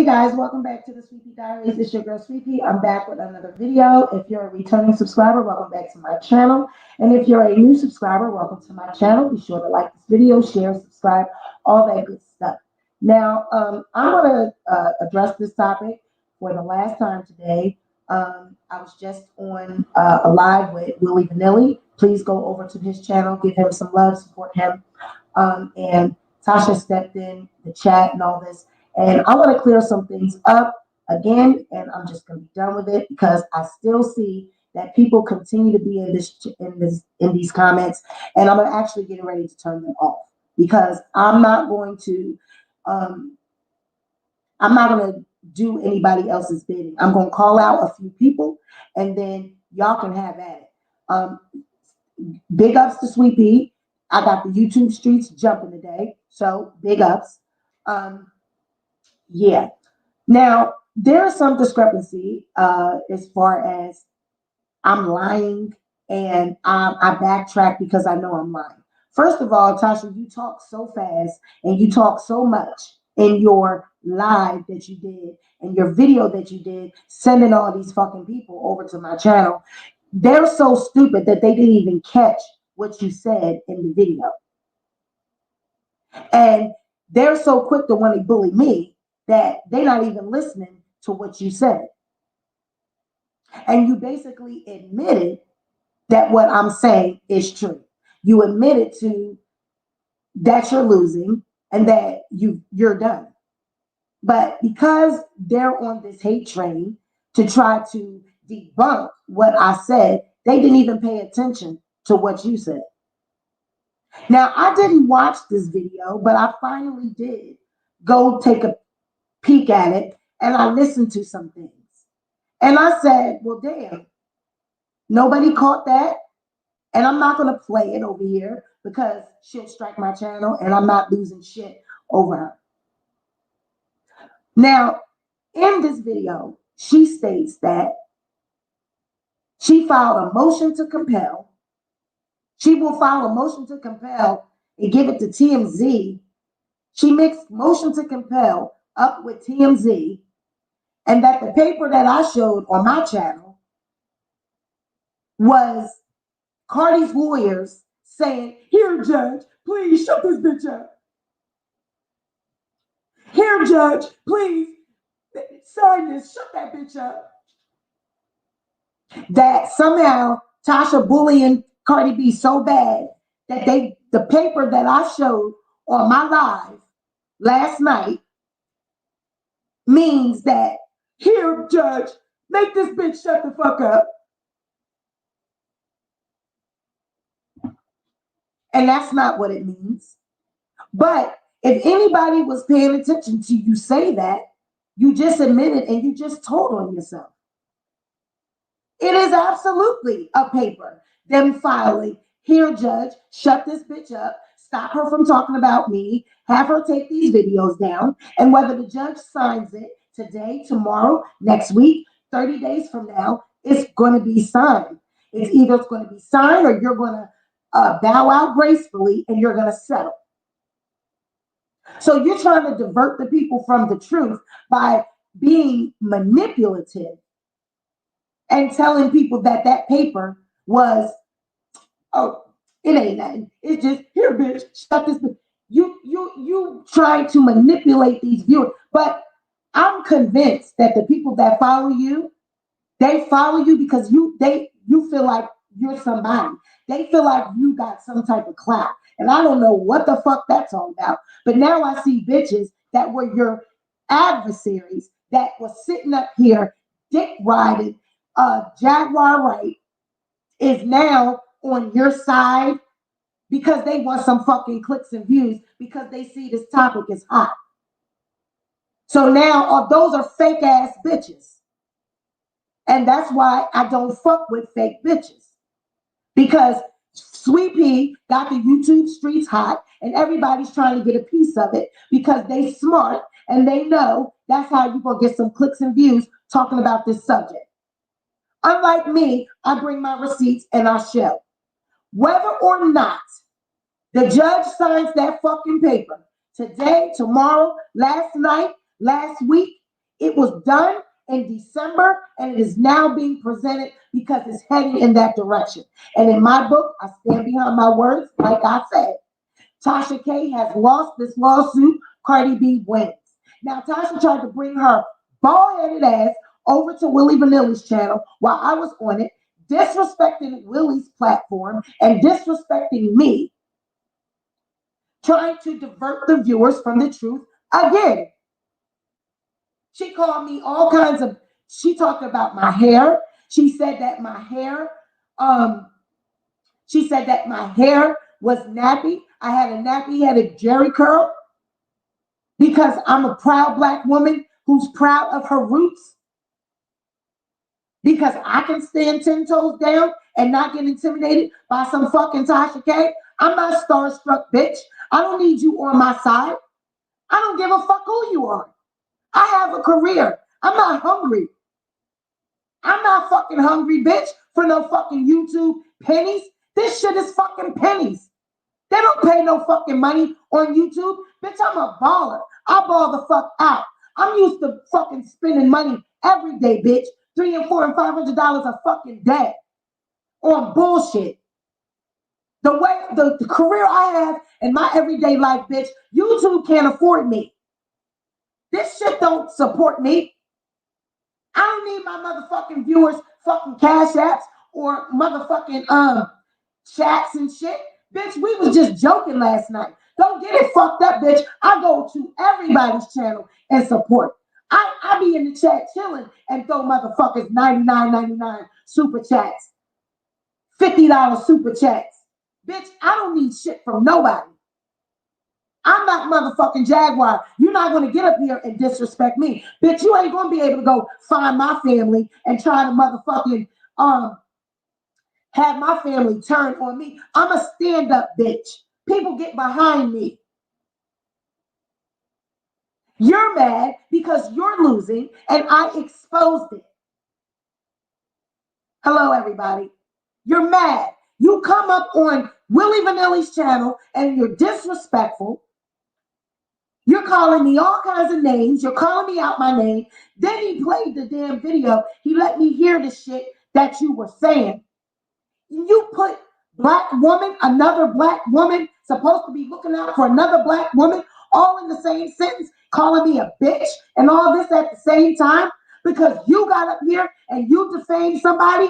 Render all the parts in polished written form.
guys, welcome back to the Sweet Pea Diaries. It's your girl Sweet Pea. I'm back with another video. If you're a returning subscriber, welcome back to my channel. And if you're a new subscriber, welcome to my channel. Be sure to like this video, share, subscribe, all that good stuff. Now, I'm going to address this topic for the last time today. I was just on a live with Willie Vanilli. Please go over to his channel, give him some love, support him. And Tasha stepped in the chat and all this. And I want to clear some things up again, and I'm just going to be done with it because I still see that people continue to be in these comments, and I'm actually getting ready to turn them off because I'm not going to do anybody else's bidding. I'm going to call out a few people, and then y'all can have at it. Big ups to Sweet Pea. I got the YouTube streets jumping today, so big ups. Yeah. Now, there is some discrepancy as far as I'm lying and I backtrack because I know I'm lying. First of all, Tasha, you talk so fast and you talk so much in your live that you did and your video that you did, sending all these fucking people over to my channel. They're so stupid that they didn't even catch what you said in the video. And they're so quick to want to bully me that they're not even listening to what you said. And you basically admitted that what I'm saying is true. You admitted to that you're losing and that you're done. But because they're on this hate train to try to debunk what I said, they didn't even pay attention to what you said. Now, I didn't watch this video, but I finally did go take a peek at it, and I listened to some things. And I said, well, damn, nobody caught that, and I'm not going to play it over here because she'll strike my channel, and I'm not losing shit over her. Now, in this video, she states that she filed a motion to compel. She will file a motion to compel and give it to TMZ. She mixed motion to compel up with TMZ, and that the paper that I showed on my channel was Cardi's lawyers saying, here, judge, please shut this bitch up. Here, judge, please sign this, shut that bitch up. That somehow Tasha bullying Cardi B so bad that the paper that I showed on my live last night means that, here, judge, make this bitch shut the fuck up. And that's not what it means. But if anybody was paying attention to you say that, you just admitted and you just told on yourself. It is absolutely a paper. Them filing, here, judge, shut this bitch up, stop her from talking about me, have her take these videos down, and whether the judge signs it today, tomorrow, next week, 30 days from now, it's going to be signed. It's either going to be signed or you're going to bow out gracefully and you're going to settle. So you're trying to divert the people from the truth by being manipulative and telling people that that paper was, oh, it ain't nothing. It's just, here, bitch, shut this bitch. You trying to manipulate these viewers. But I'm convinced that the people that follow you, they follow you because you feel like you're somebody. They feel like you got some type of clout. And I don't know what the fuck that's all about. But now I see bitches that were your adversaries that was sitting up here, dick riding, Jaguar right, is now on your side because they want some fucking clicks and views because they see this topic is hot. So now those are fake ass bitches. And that's why I don't fuck with fake bitches. Because Sweet Pea got the YouTube streets hot and everybody's trying to get a piece of it because they smart and they know that's how you're going to get some clicks and views talking about this subject. Unlike me, I bring my receipts and I show. Whether or not the judge signs that fucking paper today, tomorrow, last night, last week, It was done in December, and it is now being presented because it's heading in that direction. And in my book, I stand behind my words. Like I said, Tasha K has lost this lawsuit. Cardi B wins. Now, Tasha tried to bring her bald-headed ass over to Willie Vanilli's channel while I was on it, disrespecting Willie's platform and disrespecting me, trying to divert the viewers from the truth again. She called me all kinds of, she talked about my hair. She said that my hair, was nappy. I had a nappy-headed Jerry curl because I'm a proud Black woman who's proud of her roots. Because I can stand 10 toes down and not get intimidated by some fucking Tasha K. I'm not starstruck, bitch. I don't need you on my side. I don't give a fuck who you are. I have a career. I'm not hungry. I'm not fucking hungry, bitch, for no fucking YouTube pennies. This shit is fucking pennies. They don't pay no fucking money on YouTube. Bitch, I'm a baller. I ball the fuck out. I'm used to fucking spending money every day, bitch. $300 and $400 and $500 a fucking day on bullshit. The career I have in my everyday life, bitch, YouTube can't afford me. This shit don't support me. I don't need my motherfucking viewers fucking cash apps or motherfucking chats and shit. Bitch, we was just joking last night. Don't get it fucked up, bitch. I go to everybody's channel and support. I be in the chat chilling and throw motherfuckers $99.99 super chats, $50 super chats. Bitch, I don't need shit from nobody. I'm not motherfucking Jaguar. You're not going to get up here and disrespect me. Bitch, you ain't going to be able to go find my family and try to motherfucking have my family turn on me. I'm a stand-up bitch. People get behind me. You're mad because you're losing and I exposed it. Hello, everybody. You're mad. You come up on Willie Vanilli's channel and you're disrespectful. You're calling me all kinds of names. You're calling me out my name. Then he played the damn video. He let me hear the shit that you were saying. You put Black woman, another Black woman, supposed to be looking out for another Black woman, all in the same sentence, calling me a bitch and all this at the same time because you got up here and you defamed somebody.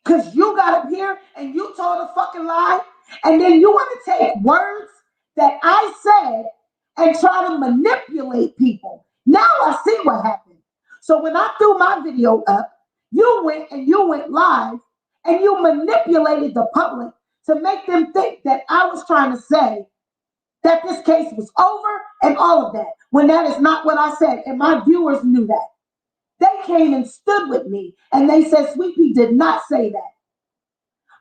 Because you got up here and you told a fucking lie. And then you want to take words that I said and try to manipulate people. Now I see what happened. So when I threw my video up, you went live and you manipulated the public to make them think that I was trying to say that this case was over and all of that, when that is not what I said. And my viewers knew that. They came and stood with me and they said, Sweet Pea did not say that.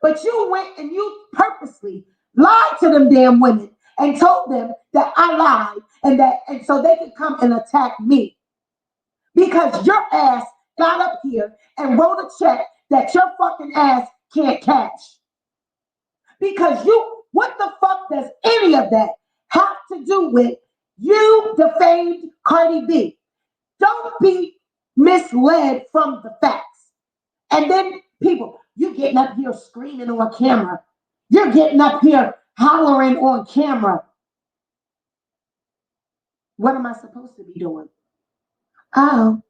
But you went and you purposely lied to them damn women and told them that I lied and so they could come and attack me. Because your ass got up here and wrote a check that your fucking ass can't cash. Because what the fuck does any of that have to do with you defamed Cardi B? Don't be misled from the facts. And then people, you're getting up here screaming on camera. You're getting up here hollering on camera. What am I supposed to be doing? Oh,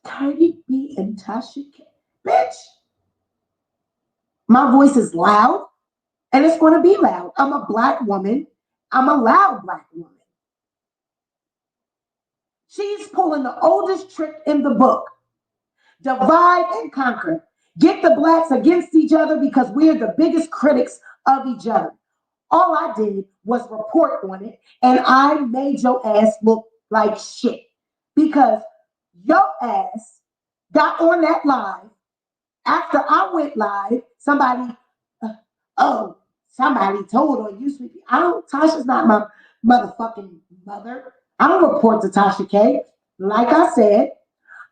Cardi B and Tasha K. Bitch, my voice is loud and it's going to be loud. I'm a Black woman. I'm a loud Black woman. She's pulling the oldest trick in the book. Divide and conquer. Get the Blacks against each other because we're the biggest critics of each other. All I did was report on it and I made your ass look like shit because your ass got on that live. After I went live, somebody told on you, Sweet Pea. Tasha's not my motherfucking mother. I don't report to Tasha K. Like I said,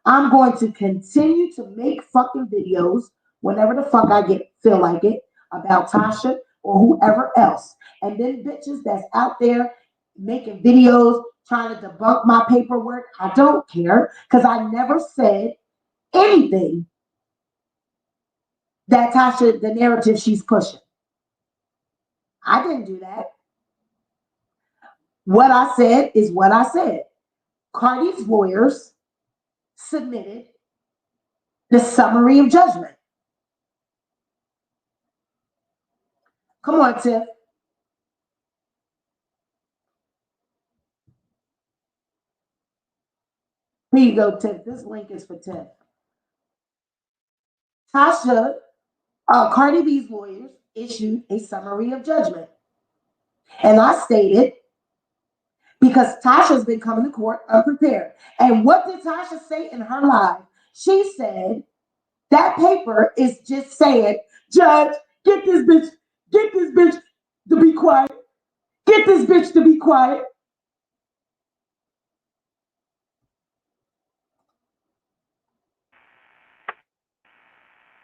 I'm going to continue to make fucking videos whenever the fuck I feel like it about Tasha or whoever else. And then bitches that's out there making videos trying to debunk my paperwork. I don't care because I never said anything that Tasha, the narrative she's pushing. I didn't do that. What I said is what I said. Cardi's lawyers submitted the summary of judgment. Come on, Tiff. Here you go, Tiff. This link is for Tiff. Tasha, Cardi B's lawyers issued a summary of judgment. And I stated, because Tasha's been coming to court unprepared. And what did Tasha say in her live? She said, that paper is just saying, Judge, get this bitch to be quiet. Get this bitch to be quiet.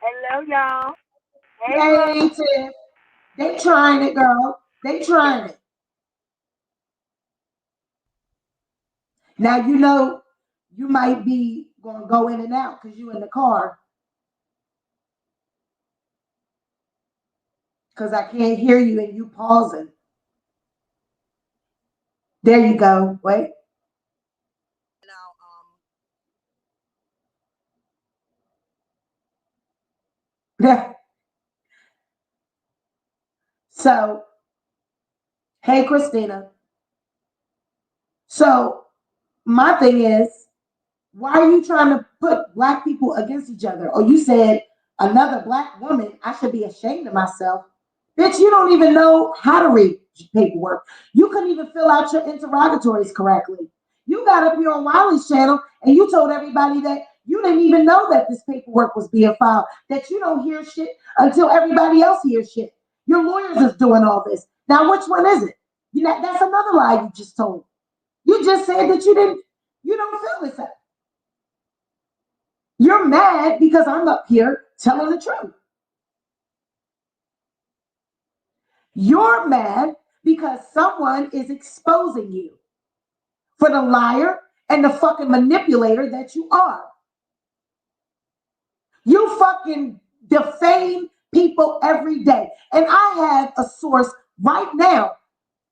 Hello, y'all. Hey, Tiff. They trying it, girl. They trying it. Now, you know, you might be going to go in and out because you in the car. Because I can't hear you and you pausing. There you go. Wait. Now, so, hey, Christina. So, my thing is, why are you trying to put Black people against each other? Or you said another Black woman, I should be ashamed of myself. Bitch, you don't even know how to read paperwork. You couldn't even fill out your interrogatories correctly. You got up here on Wiley's channel and you told everybody that you didn't even know that this paperwork was being filed, that you don't hear shit until everybody else hears shit. Your lawyers is doing all this. Now, which one is it? You know, that's another lie you just told. You just said that you don't feel this. You're mad because I'm up here telling the truth. You're mad because someone is exposing you for the liar and the fucking manipulator that you are. You fucking defame people every day. And I have a source right now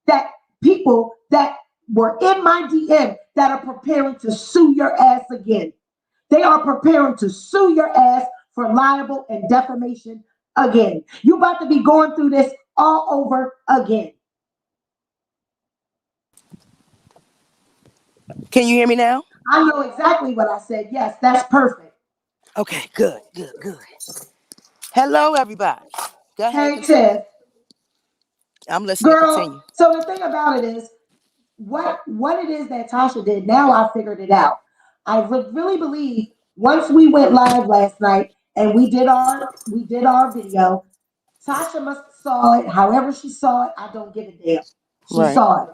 that people that were in my DM that are preparing to sue your ass again. They are preparing to sue your ass for libel and defamation again. You about to be going through this all over again. Can you hear me now? I know exactly what I said. Yes, that's perfect. Okay, good. Hello, everybody. Go ahead. Hey, Tiff. I'm listening. Girl, Continue. so the thing about it is, what it is that Tasha did, now I figured it out. I really believe once we went live last night and we did our video, Tasha must have saw it. However she saw it, I don't give a damn. She saw it.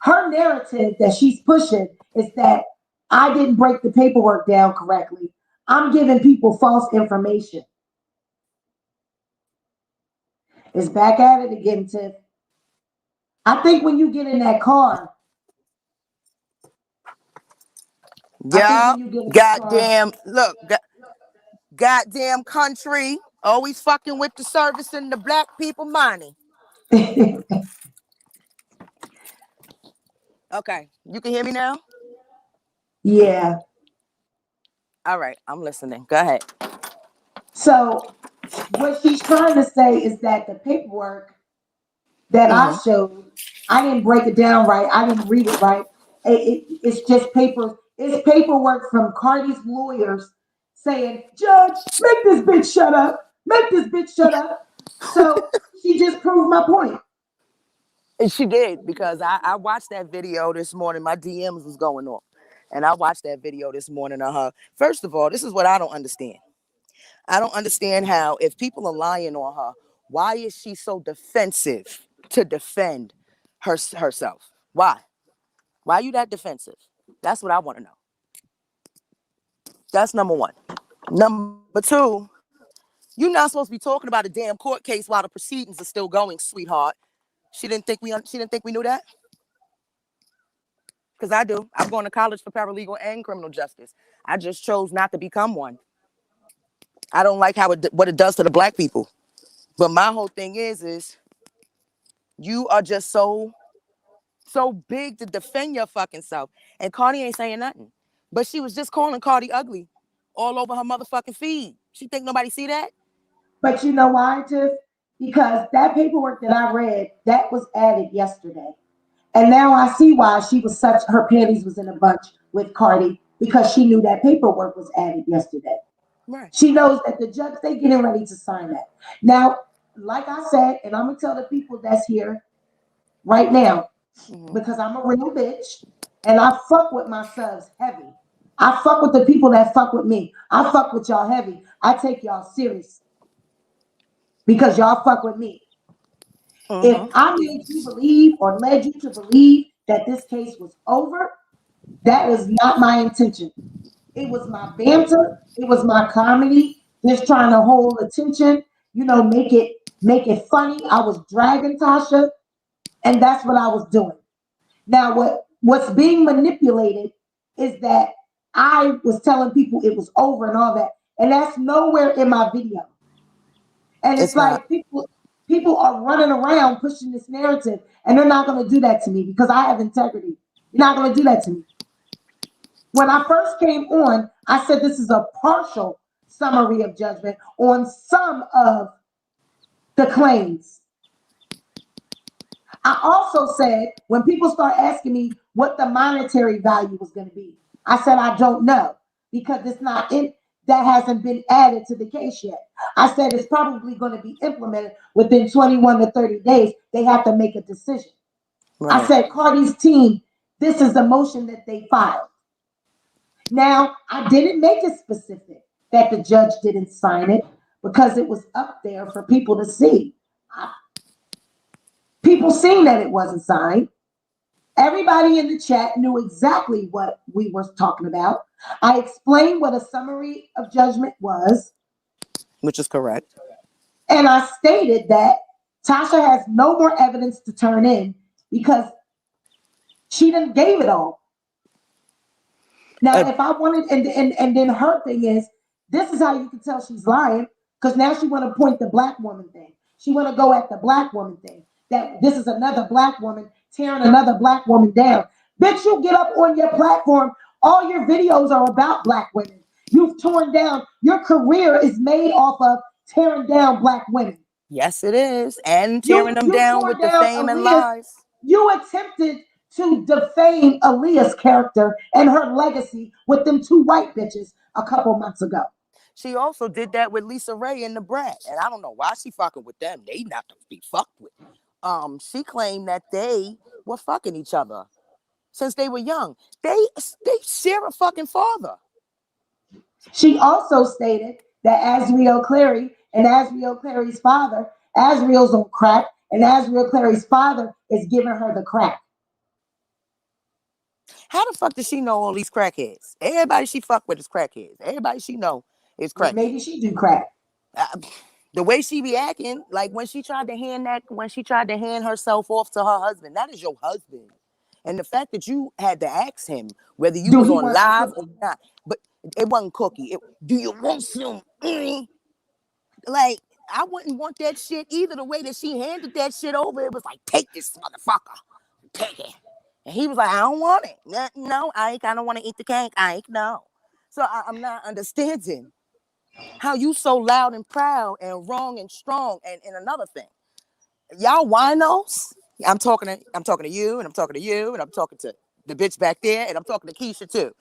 Her narrative that she's pushing is that I didn't break the paperwork down correctly. I'm giving people false information. It's back at it again, Tiff. I think when you get in that car, Yeah, goddamn, look, goddamn country, always fucking with the service and the Black people money. Okay, you can hear me now? Yeah. All right, I'm listening. Go ahead. So what she's trying to say is that the paperwork that I showed, I didn't break it down right. I didn't read it right. It's just paper. It's paperwork from Cardi's lawyers saying, Judge, make this bitch shut up. Make this bitch shut up. So she just proved my point. And she did, because I watched that video this morning. My DMs was going on. And I watched that video this morning of her. First of all, this is what I don't understand. I don't understand how, if people are lying on her, why is she so defensive to defend herself? Why? Why are you that defensive? That's what I want to know. That's number one. Number two, you're not supposed to be talking about a damn court case while the proceedings are still going, sweetheart. She didn't think we knew that? Because I do. I'm going to college for paralegal and criminal justice. I just chose not to become one. I don't like what it does to the black people. But my whole thing is you are just so big to defend your fucking self. And Cardi ain't saying nothing. But she was just calling Cardi ugly all over her motherfucking feed. She think nobody see that? But you know why, Tiff? Because that paperwork that I read, that was added yesterday. And now I see why she was such, her panties was in a bunch with Cardi, because she knew that paperwork was added yesterday. Right. She knows that the judge, they getting ready to sign that. Now, like I said, and I'm going to tell the people that's here right now, because I'm a real bitch and I fuck with my subs heavy. I fuck with the people that fuck with me. I fuck with y'all heavy. I take y'all serious because y'all fuck with me. If I made you believe or led you to believe that this case was over, that was not my intention. It was my banter. It was my comedy, just trying to hold attention, make it funny. I was dragging Tasha, and that's what I was doing. Now, what's being manipulated is that I was telling people it was over and all that, and that's nowhere in my video. And it's like people are running around pushing this narrative, and they're not going to do that to me because I have integrity. You're not going to do that to me. When I first came on, I said this is a partial summary of judgment on some of the claims. I also said when people start asking me what the monetary value was going to be, I said I don't know because it's not in, that hasn't been added to the case yet. I said it's probably going to be implemented within 21 to 30 days. They have to make a decision. Right. I said Cardi's team, this is the motion that they filed. Now, I didn't make it specific that the judge didn't sign it because it was up there for people to see. People seen that it wasn't signed. Everybody in the chat knew exactly what we were talking about. I explained what a summary of judgment was. Which is correct. And I stated that Tasha has no more evidence to turn in because she didn't gave it all. Now, if I wanted, and then her thing is, this is how you can tell she's lying, because now she want to point the black woman thing. She want to go at the black woman thing. That this is another black woman tearing another black woman down. Bitch, you get up on your platform. All your videos are about black women. You've torn down. Your career is made off of tearing down black women. Yes, it is. And tearing them down with the fame and lies. You attempted to defame Aaliyah's character and her legacy with them two white bitches a couple months ago. She also did that with Lisa Ray and the Brat. And I don't know why she fucking with them. They not to be fucked with. She claimed that they were fucking each other since they were young. They share a fucking father. She also stated that Azriel Clary and Azriel Clary's father, Azriel's on crack, and Azriel Clary's father is giving her the crack. How the fuck does she know all these crackheads? Everybody she fuck with is crackheads. Everybody she know is crackheads. Well, maybe she do crack. The way she be acting, like when she tried to hand herself off to her husband, that is your husband. And the fact that you had to ask him whether you was on live or not, but it wasn't cookie. Do you want some? Like, I wouldn't want that shit either. The way that she handed that shit over, it was like, take this motherfucker. Take it. And he was like, I don't want it. No, Ike, I don't want to eat the cake, Ike, no. So I'm not understanding how you so loud and proud and wrong and strong. And another thing, y'all WINO'S, I'm talking to you, and I'm talking to you, and I'm talking to the bitch back there, and I'm talking to Keisha too.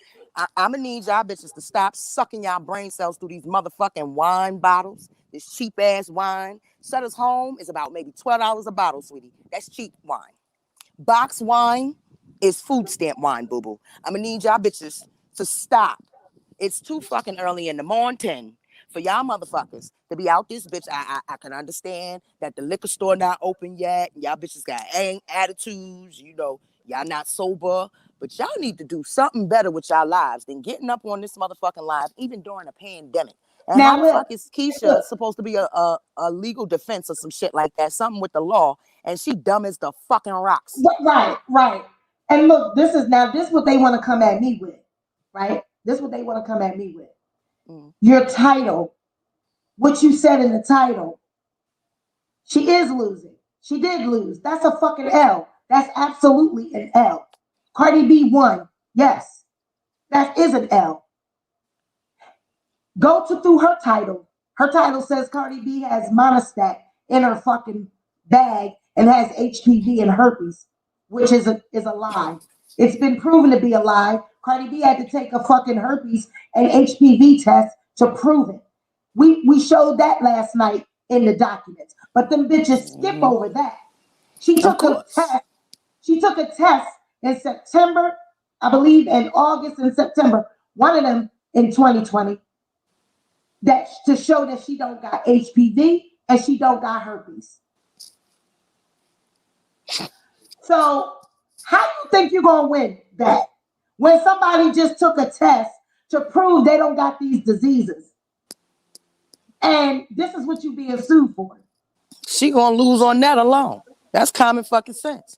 I'm gonna need y'all bitches to stop sucking y'all brain cells through these motherfucking wine bottles, this cheap ass wine. Sutter's Home is about maybe $12 a bottle, sweetie. That's cheap wine. Box wine is food stamp wine, boo-boo. I'm gonna need y'all bitches to stop. It's too fucking early in the morning for y'all motherfuckers to be out this bitch. I can understand that the liquor store not open yet. Y'all bitches got attitudes, y'all not sober. But y'all need to do something better with y'all lives than getting up on this motherfucking live, even during a pandemic. And now, how the fuck is Keisha supposed to be a legal defense or some shit like that? Something with the law. And she dumb as the fucking rocks. Right. And look, this is what they want to come at me with, right? This is what they want to come at me with. Your title, what you said in the title. She is losing. She did lose. That's a fucking L. That's absolutely an L. Cardi B won. Yes, that is an L. Go through her title. Her title says Cardi B has monostat in her fucking bag and has HPV and herpes, which is a lie. It's been proven to be a lie. Cardi B had to take a fucking herpes and HPV test to prove it. We showed that last night in the documents, but them bitches skip over that. She took a test. She took a test in September, I believe, in August and September. One of them in 2020. That to show that she don't got HPV and she don't got herpes. So how do you think you're gonna win that when somebody just took a test to prove they don't got these diseases? And this is what you being sued for. She gonna lose on that alone. That's common fucking sense.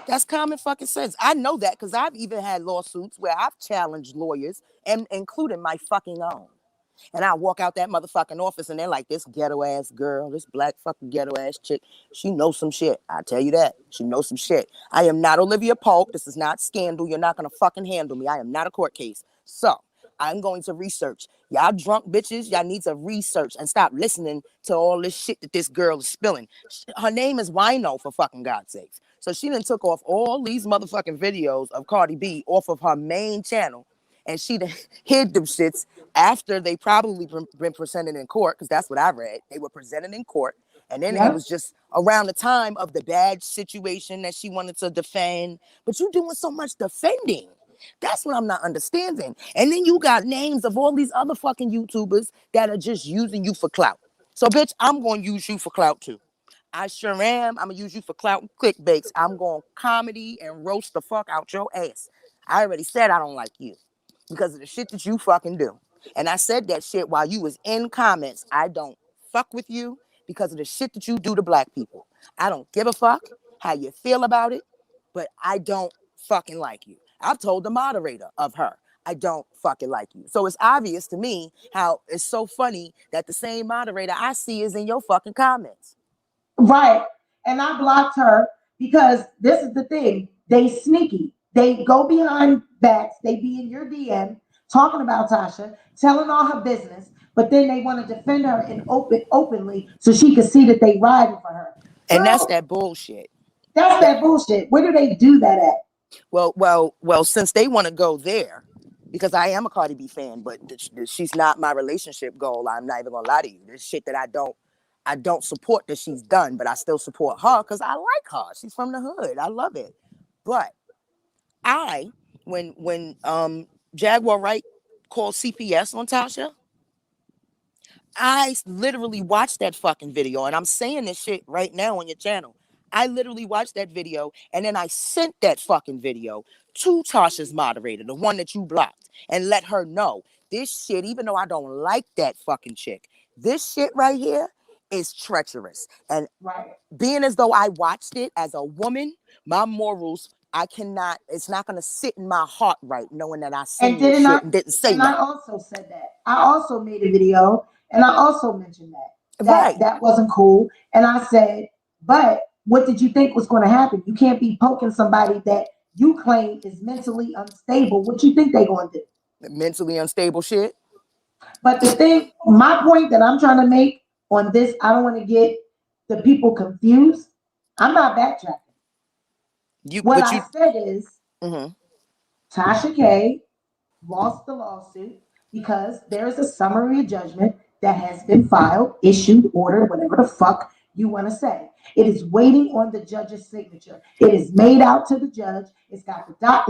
That's common fucking sense. I know that because I've even had lawsuits where I've challenged lawyers, and including my fucking own. And I walk out that motherfucking office and they're like, this ghetto ass girl, this black fucking ghetto ass chick, she knows some shit. I tell you that. She knows some shit. I am not Olivia Pope. This is not scandal. You're not going to fucking handle me. I am not a court case. So I'm going to research. Y'all drunk bitches, y'all need to research and stop listening to all this shit that this girl is spilling. Her name is WINO, for fucking God's sakes. So she done took off all these motherfucking videos of Cardi B off of her main channel. And she hid them shits after they probably been presented in court, because that's what I read. They were presented in court. And then it was just around the time of the bad situation that she wanted to defend. But you doing so much defending. That's what I'm not understanding. And then you got names of all these other fucking YouTubers that are just using you for clout. So, bitch, I'm going to use you for clout, too. I sure am. I'm going to use you for clout and clickbaits. I'm going to comedy and roast the fuck out your ass. I already said I don't like you because of the shit that you fucking do. And I said that shit while you was in comments. I don't fuck with you because of the shit that you do to black people. I don't give a fuck how you feel about it, but I don't fucking like you. I've told the moderator of her, I don't fucking like you. So it's obvious to me how it's so funny that the same moderator I see is in your fucking comments. Right. And I blocked her because this is the thing. They sneaky. They go behind backs. They be in your DM talking about Tasha, telling all her business, but then they want to defend her and openly so she can see that they riding for her. And that's that bullshit. That's that bullshit. Where do they do that at? Well, since they want to go there, because I am a Cardi B fan, but she's not my relationship goal. I'm not even gonna lie to you. There's shit that I don't support that she's done, but I still support her because I like her. She's from the hood. I love it. But when Jaguar Wright called CPS on Tasha, I literally watched that fucking video, and I'm saying this shit right now on your channel. I literally watched that video, and then I sent that fucking video to Tasha's moderator, the one that you blocked, and let her know this shit, even though I don't like that fucking chick, this shit right here is treacherous. And being as though I watched it as a woman, my morals, I cannot, it's not going to sit in my heart right knowing that I seen this shit and didn't say nothing. I also said that. I also made a video, and I also mentioned that that wasn't cool. And I said, but what did you think was going to happen? You can't be poking somebody that you claim is mentally unstable. What you think they're going to do? Mentally unstable shit. But the thing, my point that I'm trying to make on this, I don't want to get the people confused. I'm not backtracking. What I said is Tasha K lost the lawsuit because there is a summary of judgment that has been filed, issued, ordered, whatever the fuck you want to say. It is waiting on the judge's signature. It is made out to the judge. It's got the doc.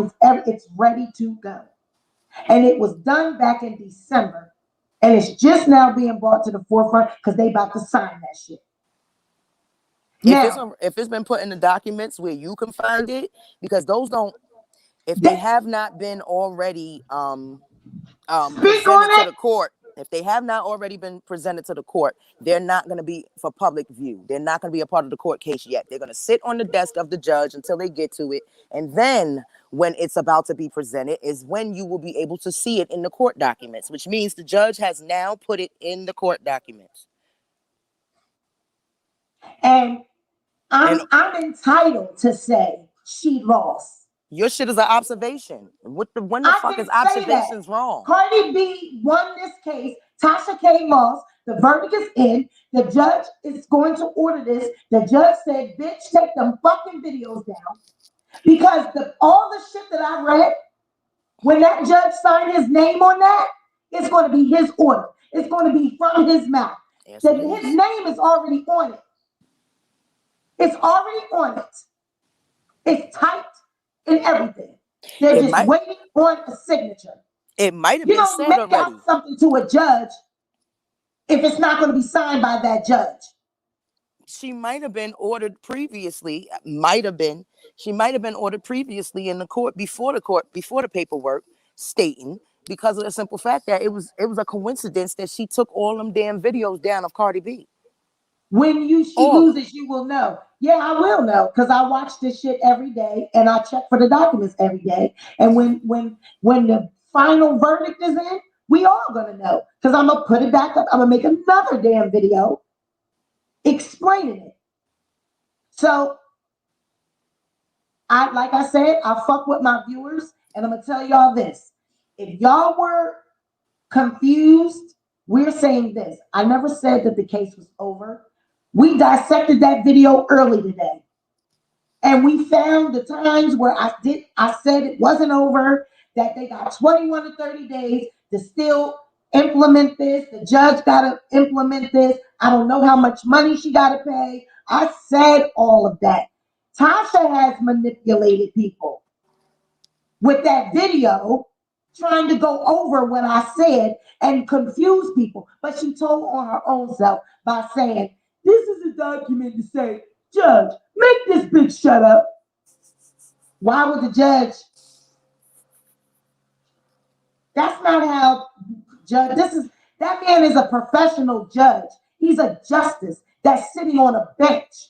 It's ready to go. And it was done back in December. And it's just now being brought to the forefront because they about to sign that shit. Now, if it's been put in the documents where you can find it, because those don't, if they have not been already presented to the court If they have not already been presented to the court, they're not going to be for public view. They're not going to be a part of the court case yet. They're going to sit on the desk of the judge until they get to it. And then when it's about to be presented is when you will be able to see it in the court documents, which means the judge has now put it in the court documents. And I'm entitled to say she lost. Your shit is an observation. When the fuck is observations wrong? Cardi B won this case. Tasha K lost. The verdict is in. The judge is going to order this. The judge said, bitch, take them fucking videos down. Because all the shit that I read, when that judge signed his name on that, it's going to be his order. It's going to be from his mouth. Yes, his name is already on it. It's already on it. It's typed and everything. They're just waiting on a signature. It might have been said already. You don't make out something to a judge if it's not going to be signed by that judge. She might have been ordered previously. She might have been ordered previously in the court before the paperwork stating, because of the simple fact that it was a coincidence that she took all them damn videos down of Cardi B. When she loses, you will know. Yeah, I will know, because I watch this shit every day and I check for the documents every day. And when the final verdict is in, we all gonna know, because I'm gonna put it back up. I'm gonna make another damn video explaining it. So like I said, I fuck with my viewers, and I'm gonna tell y'all this. If y'all were confused, we're saying this. I never said that the case was over. We dissected that video early today. And we found the times where I said it wasn't over, that they got 21 to 30 days to still implement this. The judge got to implement this. I don't know how much money she got to pay. I said all of that. Tasha has manipulated people with that video, trying to go over what I said and confuse people. But she told on her own self by saying, this is a document to say, judge, make this bitch shut up. Why would the judge? That's not how judge. That man is a professional judge. He's a justice that's sitting on a bench.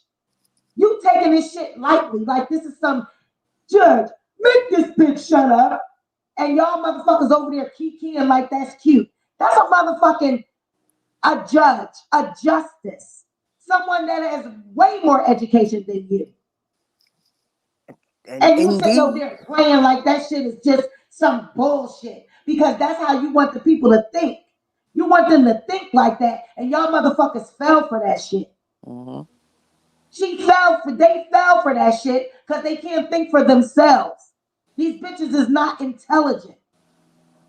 You taking this shit lightly, like this is some judge, make this bitch shut up. And y'all motherfuckers over there kikiing like that's cute. That's a motherfucking a judge, a justice. Someone that has way more education than you. And you sit over there playing like that shit is just some bullshit. Because that's how you want the people to think. You want them to think like that. And y'all motherfuckers fell for that shit. Mm-hmm. They fell for that shit because they can't think for themselves. These bitches is not intelligent.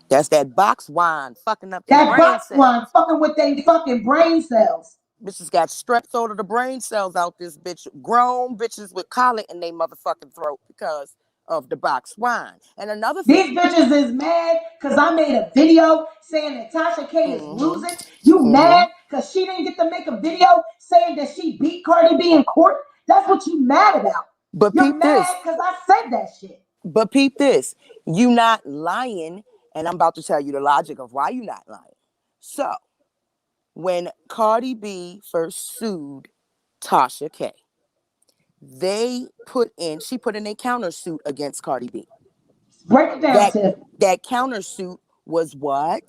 That's that box wine fucking up their brain cells. That box wine fucking with their fucking brain cells. Bitches got strep throat of the brain cells out this bitch. Grown bitches with colic in their motherfucking throat because of the box wine. And another thing. These bitches is mad because I made a video saying that Tasha K is losing. You mad because she didn't get to make a video saying that she beat Cardi B in court? That's what you mad about. But you're mad because I said that shit. But peep this. You not lying, and I'm about to tell you the logic of why you not lying. So, when Cardi B first sued Tasha K, she put in a countersuit against Cardi B. Break it down, Tiff. That countersuit was what?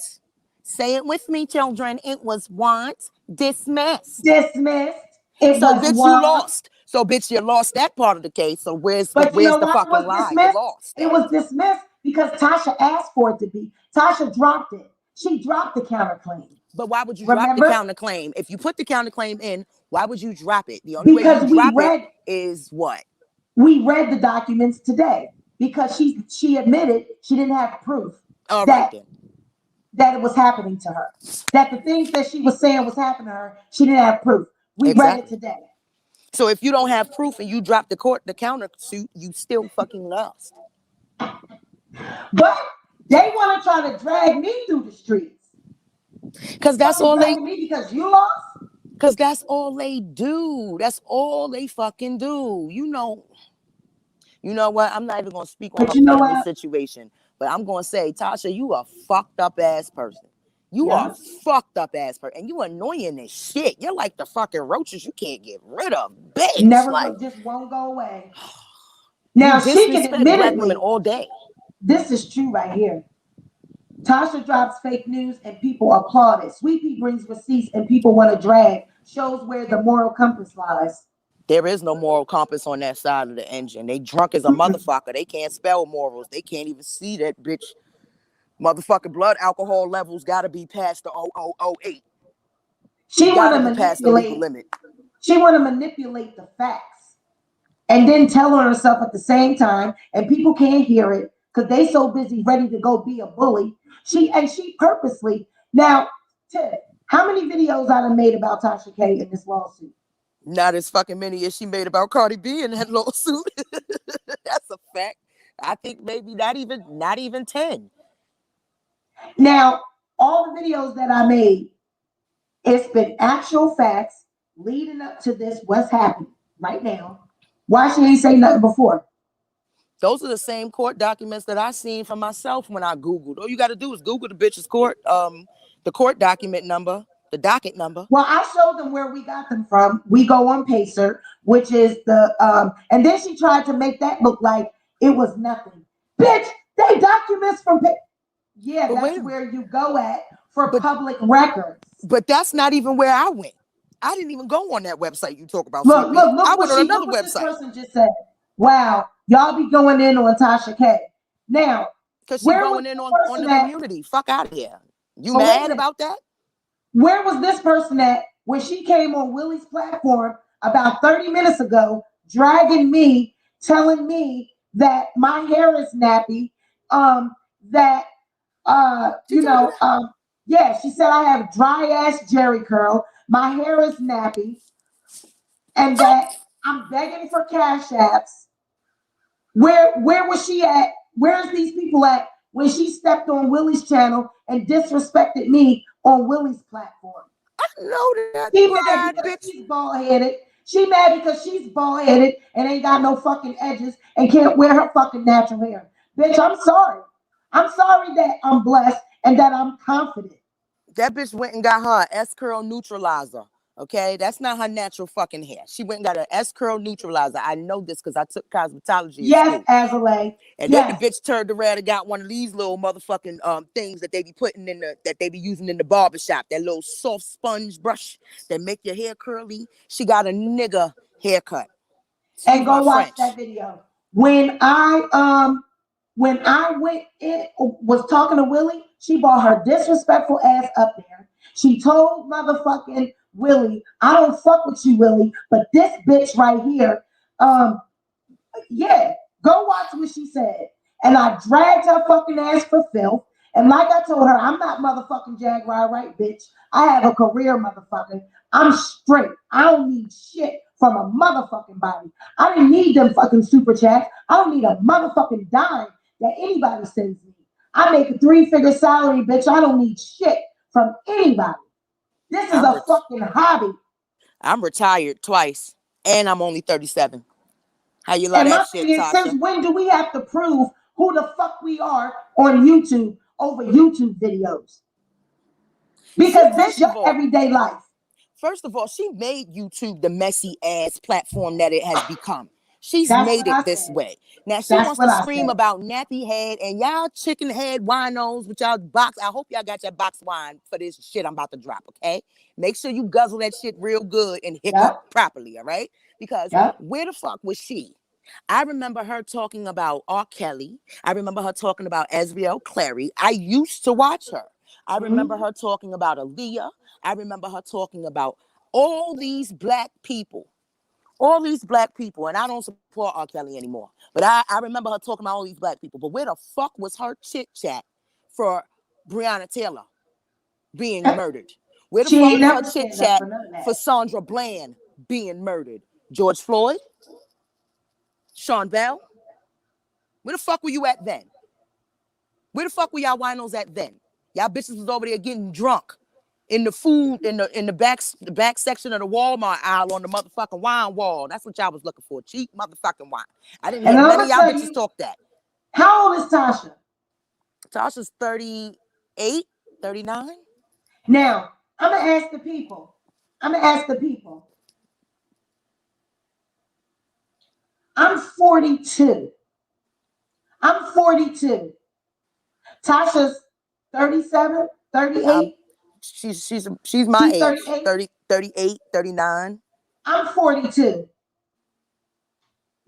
Say it with me, children. It was what? Dismissed. Dismissed. So, bitch, you lost. So, bitch, you lost that part of the case. So, where's the fucking lie? You lost. It was dismissed because Tasha asked for it to be. Tasha dropped it. She dropped the counterclaim. But why would you drop the counterclaim? If you put the counterclaim in, why would you drop it? The only way you drop it is what? We read the documents today because she admitted she didn't have proof that it was happening to her. That the things that she was saying was happening to her, she didn't have proof. We read it today. So if you don't have proof and you drop the countersuit, you still fucking lost. But they want to try to drag me through the streets. Because that's all they. Because you lost. Because that's all they do. That's all they fucking do. You know what? I'm not even gonna speak on her family situation, but I'm gonna say, Tasha, you a fucked up ass person. You Yeah. are fucked up ass person, and you annoying as shit. You're like the fucking roaches you can't get rid of, bitch. Never Like, just won't go away. you Now she can disrespect black women admittedly, all day. this is true right here. Tasha drops fake news and people applaud it. Sweet Pea brings receipts and people want to drag. Shows where the moral compass lies. There is no moral compass on that side of the engine. They drunk as a motherfucker. They can't spell morals. They can't even see that bitch. Motherfucking blood alcohol levels got to be past the 0008. She Got want to to be past the legal manipulate. limit. She want to manipulate the facts and then tell on herself at the same time, and people can't hear it because they so busy ready to go be a bully. She purposely now. Ted, how many videos I done made about Tasha K in this lawsuit? Not as fucking many as she made about Cardi B in that lawsuit. That's a fact. I think maybe not even 10. Now, all the videos that I made, it's been actual facts leading up to this. What's happening right now? Why she ain't say nothing before? Those are the same court documents that I seen for myself when I Googled. All you got to do is Google the bitch's court, the court document number, the docket number. Well, I showed them where we got them from. We go on Pacer, which is and then she tried to make that look like it was nothing. Bitch, they documents from yeah, But that's wait, where you go at for but public records. but that's not even where I went. I didn't even go on that website you talk about, Look, Sweet Pea. I went on look another what this website. person just said. Wow, y'all be going in on Tasha K. Now, Because she where was going in this on person the at? community. Fuck out of here. You But wait a mad minute, about that? where was this person at when she came on Willie's platform about 30 minutes ago, dragging me, telling me that my hair is nappy, that She told you that? yeah, she said I have dry ass Jerry curl, my hair is nappy, and that I'm begging for cash apps. Where was she at? Where's these people at when she stepped on Willie's channel and disrespected me on Willie's platform? I know that She mad bug-eyed because bitch. she's bald headed. She mad because she's bald headed and ain't got no fucking edges and can't wear her fucking natural hair. Bitch, I'm sorry. I'm sorry that I'm blessed and that I'm confident. That bitch went and got her S curl neutralizer. Okay, that's not her natural fucking hair. She went and got an S curl neutralizer. I know this because I took cosmetology in Yes, school. Azalea. And then the Yes. bitch turned around and got one of these little motherfucking things that they be putting in that they be using in the barbershop. That little soft sponge brush that make your hair curly. She got a nigga haircut. And Excuse my go watch French. that video. When I went in was talking to Willie, she brought her disrespectful ass up there. She told motherfucking Willie, I don't fuck with you, Willie, but this bitch right here, yeah, go watch what she said. And I dragged her fucking ass for filth. And like I told her, I'm not motherfucking Jaguar, right, bitch? I have a career, motherfucker. I'm straight. I don't need shit from a motherfucking body. I didn't need them fucking super chats. I don't need a motherfucking dime that anybody sends me. I make a 3-figure salary, bitch. I don't need shit from anybody. This is I'm a re- fucking hobby. I'm retired twice, and I'm only 37. How you love And that my thing shit, is, since Tasha? when do we have to prove who the fuck we are on YouTube over YouTube videos? She Because this your everyday life. first of all, she made YouTube the messy ass platform that it has become. She's That's made what I it this said. way. Now she That's wants what to I scream said. about nappy head and y'all chicken head winos with y'all box. I hope y'all got your box wine for this shit I'm about to drop, okay? Make sure you guzzle that shit real good and hiccup Yep. properly, all right? Because Yep. where the fuck was she? I remember her talking about R. Kelly. I remember her talking about Ezriel Clary. I used to watch her. I remember Mm-hmm. her talking about Aaliyah. I remember her talking about all these black people, and I don't support R. Kelly anymore. But I remember her talking about all these black people. But where the fuck was her chit chat for Breonna Taylor being murdered? Where the She fuck ain't was her never chit stand up chat for none of for that. Sandra Bland being murdered? George Floyd, Sean Bell, where the fuck were you at then? Where the fuck were y'all winos at then? Y'all bitches was over there getting drunk in the food in the back section of the Walmart aisle on the motherfucking wine wall. That's what y'all was looking for. Cheap motherfucking wine. I didn't hear And I'm none of gonna y'all tell bitches you, talk that. how old is Tasha? Tasha's 38, 39. Now, I'm gonna ask the people. I'm gonna ask the people. I'm 42. I'm 42. Tasha's 37, Um, 38. she's my She's age, 38. 30, 38, 39. I'm 42.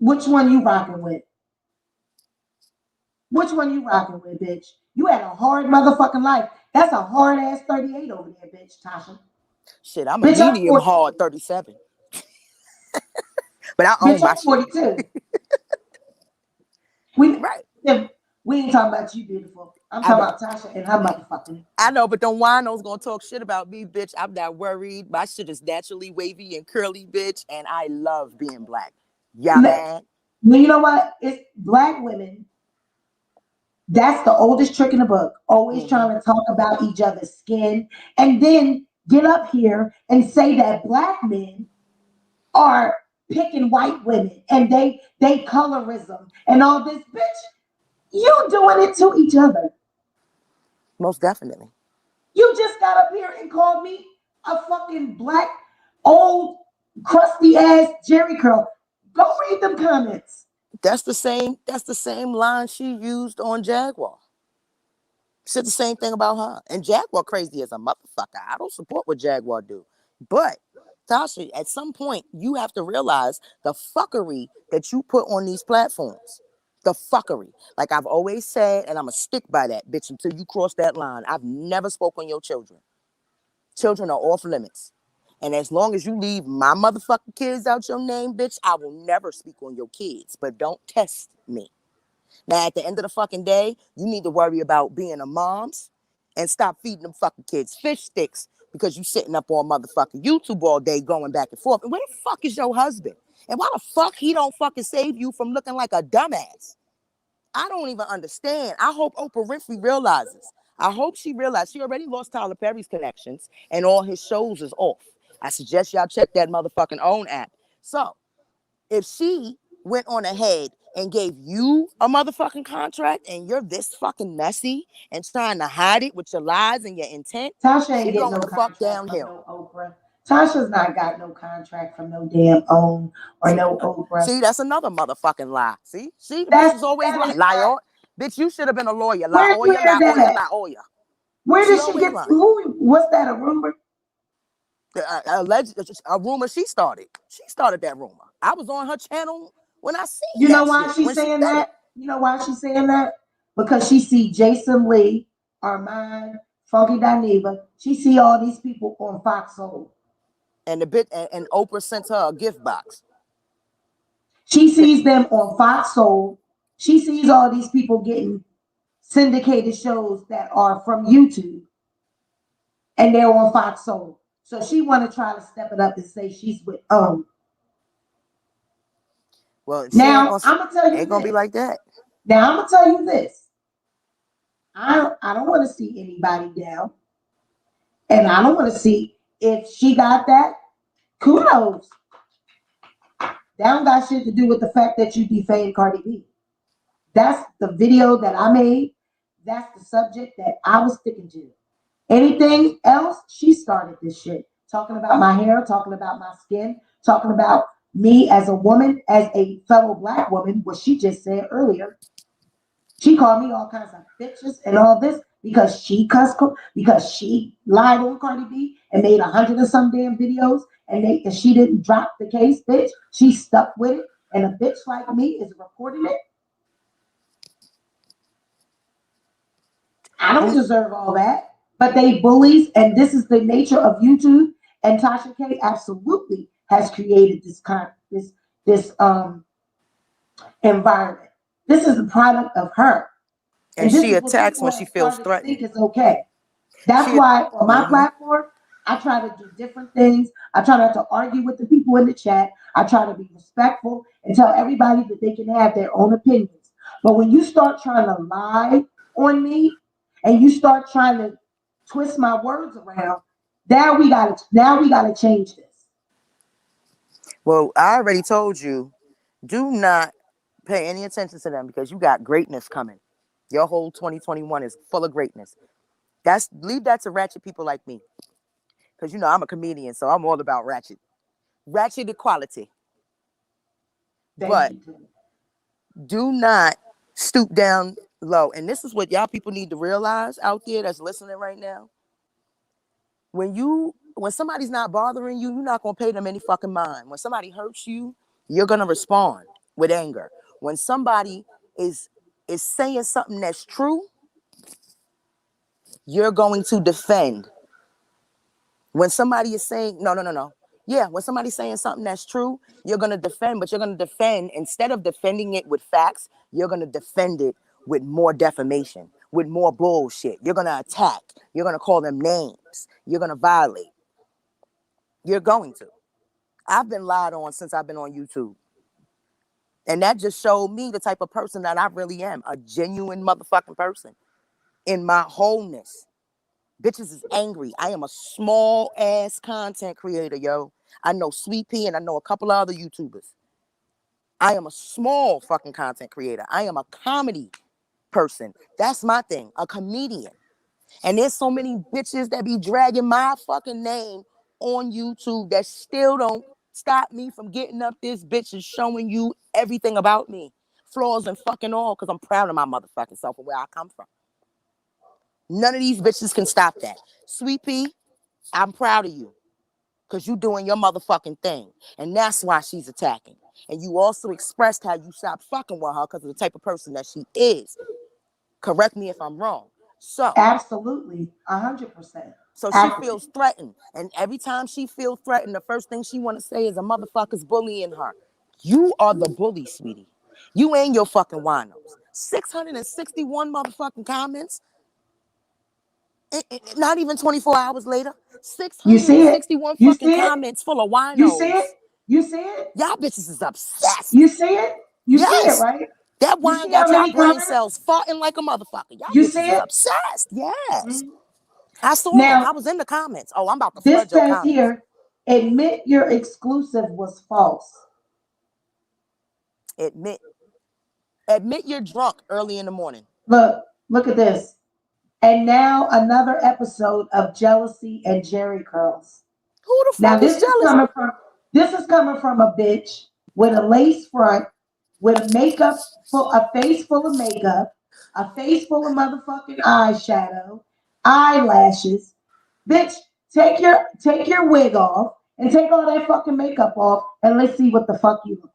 Which one you rocking with? Which one you rocking with, bitch? You had a hard motherfucking life. That's a hard ass 38 over there, bitch, Tasha. Shit, I'm a Bitch, I'm medium 42. hard 37. But I Bitch, own my I'm shit. 42. We, Right. we ain't talking about you, beautiful. I'm I, talking about Tasha and her motherfucking. I know, but them winos gonna talk shit about me, bitch. I'm not worried. My shit is naturally wavy and curly, bitch, and I love being black. Yeah, man. You know what? It's black women. That's the oldest trick in the book. Always Mm-hmm. trying to talk about each other's skin and then get up here and say that black men are picking white women and they colorism and all this. Bitch, you doing it to each other. Most definitely. You just got up here and called me a fucking black old crusty ass Jerry curl. Go read them comments. That's the same. That's the same line she used on Jaguar. Said the same thing about her. And Jaguar crazy as a motherfucker. I don't support what Jaguar do. But Tasha, at some point, you have to realize the fuckery that you put on these platforms. The fuckery. Like I've always said, and I'm going to stick by that, bitch, until you cross that line. I've never spoken on your children. Children are off limits. And as long as you leave my motherfucking kids out your name, bitch, I will never speak on your kids. But don't test me. Now, at the end of the fucking day, you need to worry about being a mom's and stop feeding them fucking kids fish sticks because you sitting up on motherfucking YouTube all day going back and forth. And where the fuck is your husband? And why the fuck he don't fucking save you from looking like a dumbass? I don't even understand. I hope Oprah Winfrey realizes. I hope she realized she already lost Tyler Perry's connections and all his shows is off. I suggest y'all check that motherfucking own app. So if she went on ahead and gave you a motherfucking contract and you're this fucking messy and trying to hide it with your lies and your intent, Tasha ain't she getting going no the fuck contract from downhill. no Oprah. Tasha's not got no contract from no damn OWN or no Oprah. See, that's another motherfucking lie. See, the bitch That is always that lie. is Lie not. all. Bitch, you should have been a lawyer. Lie Where'd all you your hear lie all that your at? lie all ya. Where She did she always get? lying. Who? What's that? A rumor? A rumor she started. She started that rumor. I was on her channel when I seen You know that why shit she's when she saying said it. that? You know why she's saying that? Because she see Jason Lee, Armand, Funky Dineva. She see all these people on Fox Soul. And the bit and Oprah sent her a gift box. She sees them on Fox Soul. She sees all these people getting syndicated shows that are from YouTube, and they're on Fox Soul. So she want to try to step it up and say she's with Well, she Now I'm gonna tell you ain't gonna be this. like that. Now I'm gonna tell you this. I don't want to see anybody down, and I don't want to see if she got that. Kudos. That don't got shit to do with the fact that you defamed Cardi B. That's the video that I made. That's the subject that I was sticking to. Anything else, she started this shit. Talking about my hair, talking about my skin, talking about me as a woman, as a fellow black woman, what she just said earlier. She called me all kinds of bitches and all this because she cussed, because she lied on Cardi B and made 100 and some damn videos and she didn't drop the case, bitch. She stuck with it. And a bitch like me is reporting it. I don't deserve all that. But they bullies, and this is the nature of YouTube. And Tasha K absolutely has created this environment. This is a product of her. And And this she is what attacks people when she have feels started to think threatened. is okay. That's She why on my mm-hmm. platform, I try to do different things. I try not to argue with the people in the chat. I try to be respectful and tell everybody that they can have their own opinions. But when you start trying to lie on me and you start trying to twist my words around, now we gotta change this. Well, I already told you, do not pay any attention to them because you got greatness coming. Your whole 2021 is full of greatness. Leave that to ratchet people like me. Because you know I'm a comedian, so I'm all about ratchet. Ratchet equality. Thank But you, Tim. do not stoop down low. And this is what y'all people need to realize out there that's listening right now. When somebody's not bothering you, you're not gonna pay them any fucking mind. When somebody hurts you, you're gonna respond with anger. When somebody is saying something that's true, you're going to defend. When somebody is saying no. Yeah, when somebody's saying something that's true, you're gonna defend, but you're gonna defend instead of defending it with facts, you're gonna defend it with more defamation, with more bullshit. You're gonna attack, you're gonna call them names, you're gonna violate. You're going to. I've been lied on since I've been on YouTube. And that just showed me the type of person that I really am, a genuine motherfucking person in my wholeness. Bitches is angry. I am a small ass content creator, yo. I know Sweet Pea and I know a couple of other YouTubers. I am a small fucking content creator. I am a comedy person. That's my thing, a comedian. And there's so many bitches that be dragging my fucking name on YouTube that still don't stop me from getting up this bitch and showing you everything about me. Flaws and fucking all, because I'm proud of my motherfucking self and where I come from. None of these bitches can stop that. Sweet Pea, I'm proud of you because you doing your motherfucking thing. And that's why she's attacking. And you also expressed how you stopped fucking with her because of the type of person that she is. Correct me if I'm wrong. So Absolutely, 100%. So she feels threatened. And every time she feels threatened, the first thing she want to say is a motherfucker's bullying her. You are the bully, sweetie. You ain't your fucking WINO'S. 661 motherfucking comments. Not even 24 hours later. You see it? 661 You fucking see it? comments full of You see WINO'S. it? You see it? Y'all bitches is obsessed. You see it? You see it, Yes. right? That You wine see how got y'all many brain comments? cells farting like a motherfucker. Y'all You see bitches is it? obsessed. Yes. Mhm. I saw them. Now, I was in the comments. Oh, I'm about to this flood your says comments. here, admit your exclusive was false. Admit you're drunk early in the morning. Look at this. And now another episode of jealousy and Jerry curls. Who the Now fuck is jealous? this is coming from a bitch with a lace front, with makeup, a face full of makeup, a face full of motherfucking eyeshadow, eyelashes. Bitch, take your wig off and take all that fucking makeup off, and let's see what the fuck you look like.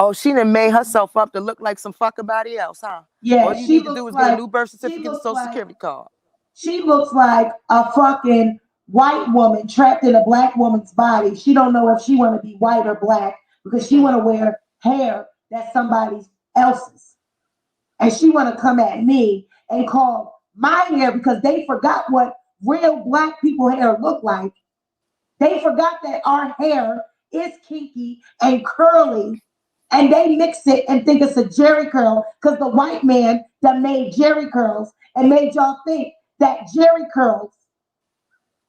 Oh, she done made herself up to look like some fuckabody else, huh? Yeah, All you need to do is get a new birth certificate and social security card. She looks like a fucking white woman trapped in a black woman's body. She don't know if she want to be white or black because she want to wear hair that's somebody else's. And she want to come at me and call my hair because they forgot what real black people hair look like. They forgot that our hair is kinky and curly, and they mix it and think it's a Jerry curl because the white man that made Jerry curls and made y'all think that Jerry curls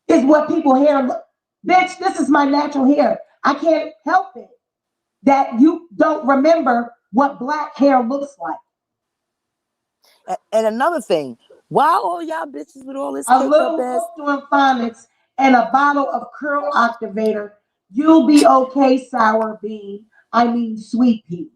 is what people hair look. Bitch, this is my natural hair. I can't help it that you don't remember what black hair looks like. And another thing, why all y'all bitches with all this A caked up little ass? hooked on phonics and a bottle of curl activator. You'll be okay, sour bean. I mean, sweet pea.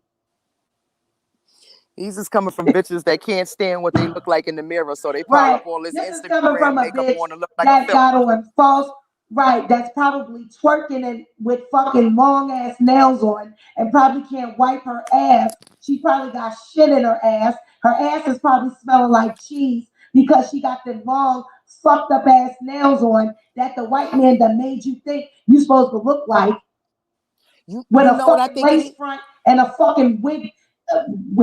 These is coming from bitches that can't stand what they look like in the mirror, so they pile Right. up all this This is coming from Instagram a makeup bitch on to look like a that got filter. on false, right, that's probably twerking and with fucking long ass nails on and probably can't wipe her ass. She probably got shit in her ass. Her ass is probably smelling like cheese because she got the long, fucked up ass nails on that the white man that made you think you supposed to look like You with a know what I fucking think it lace is? front and a fucking wig,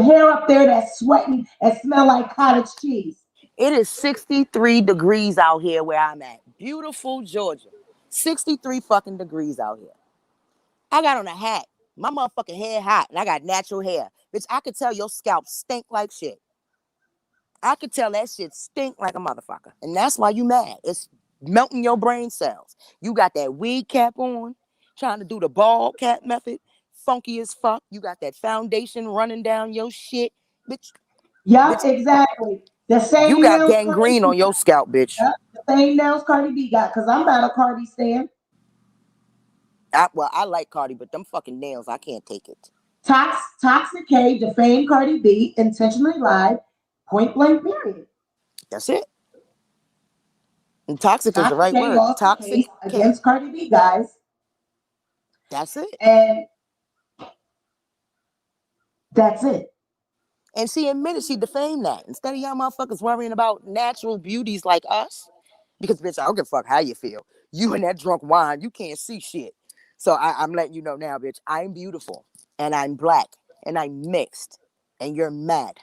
hair up there that's sweating and smell like cottage cheese. It is 63 degrees out here where I'm at. Beautiful Georgia. 63 fucking degrees out here. I got on a hat. My motherfucking hair hot and I got natural hair. Bitch, I could tell your scalp stink like shit. I could tell that shit stink like a motherfucker. And that's why you mad. It's melting your brain cells. You got that wig cap on, trying to do the bald cap method. Funky as fuck. You got that foundation running down your shit. Bitch. Yup, Bitch. exactly. The same You got nails Cardi gangrene B on your got. scalp, bitch. Yep, the same nails Cardi B got, because I'm not a Cardi stan. I like Cardi, but them fucking nails, I can't take it. Tasha K defamed Cardi B, intentionally lied, point blank period. That's it. And toxic is the Tasha right K word. lost the Toxic case K. against Cardi B, guys. That's it. And that's it. And she admitted she defamed that. Instead of y'all motherfuckers worrying about natural beauties like us. Because, bitch, I don't give a fuck how you feel. You and that drunk wine, you can't see shit. So I'm letting you know now, bitch, I'm beautiful. And I'm black. And I'm mixed. And you're mad.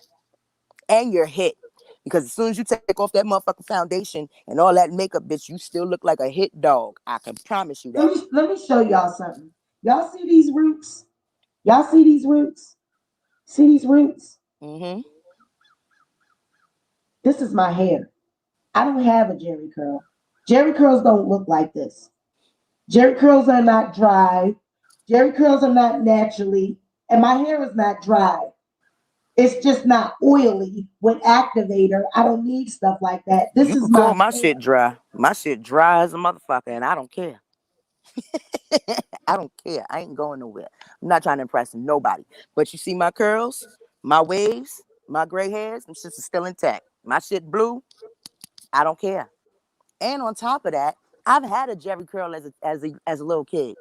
And you're hit. Because as soon as you take off that motherfucking foundation and all that makeup, bitch, you still look like a hit dog. I can promise you that. Let me show y'all something. Y'all see these roots? Y'all see these roots? See these roots? Mm-hmm. This is my hair. I don't have a Jerry curl. Jerry curls don't look like this. Jerry curls are not dry. Jerry curls are not naturally, and my hair is not dry. It's just not oily with activator. I don't need stuff like that. This You is can call my my hair. shit dry. My shit dry as a motherfucker, and I don't care. I don't care. I ain't going nowhere. I'm not trying to impress nobody. But you see my curls, my waves, my gray hairs, them shits are still intact. My shit blue, I don't care. And on top of that, I've had a Jerry curl as a little kid.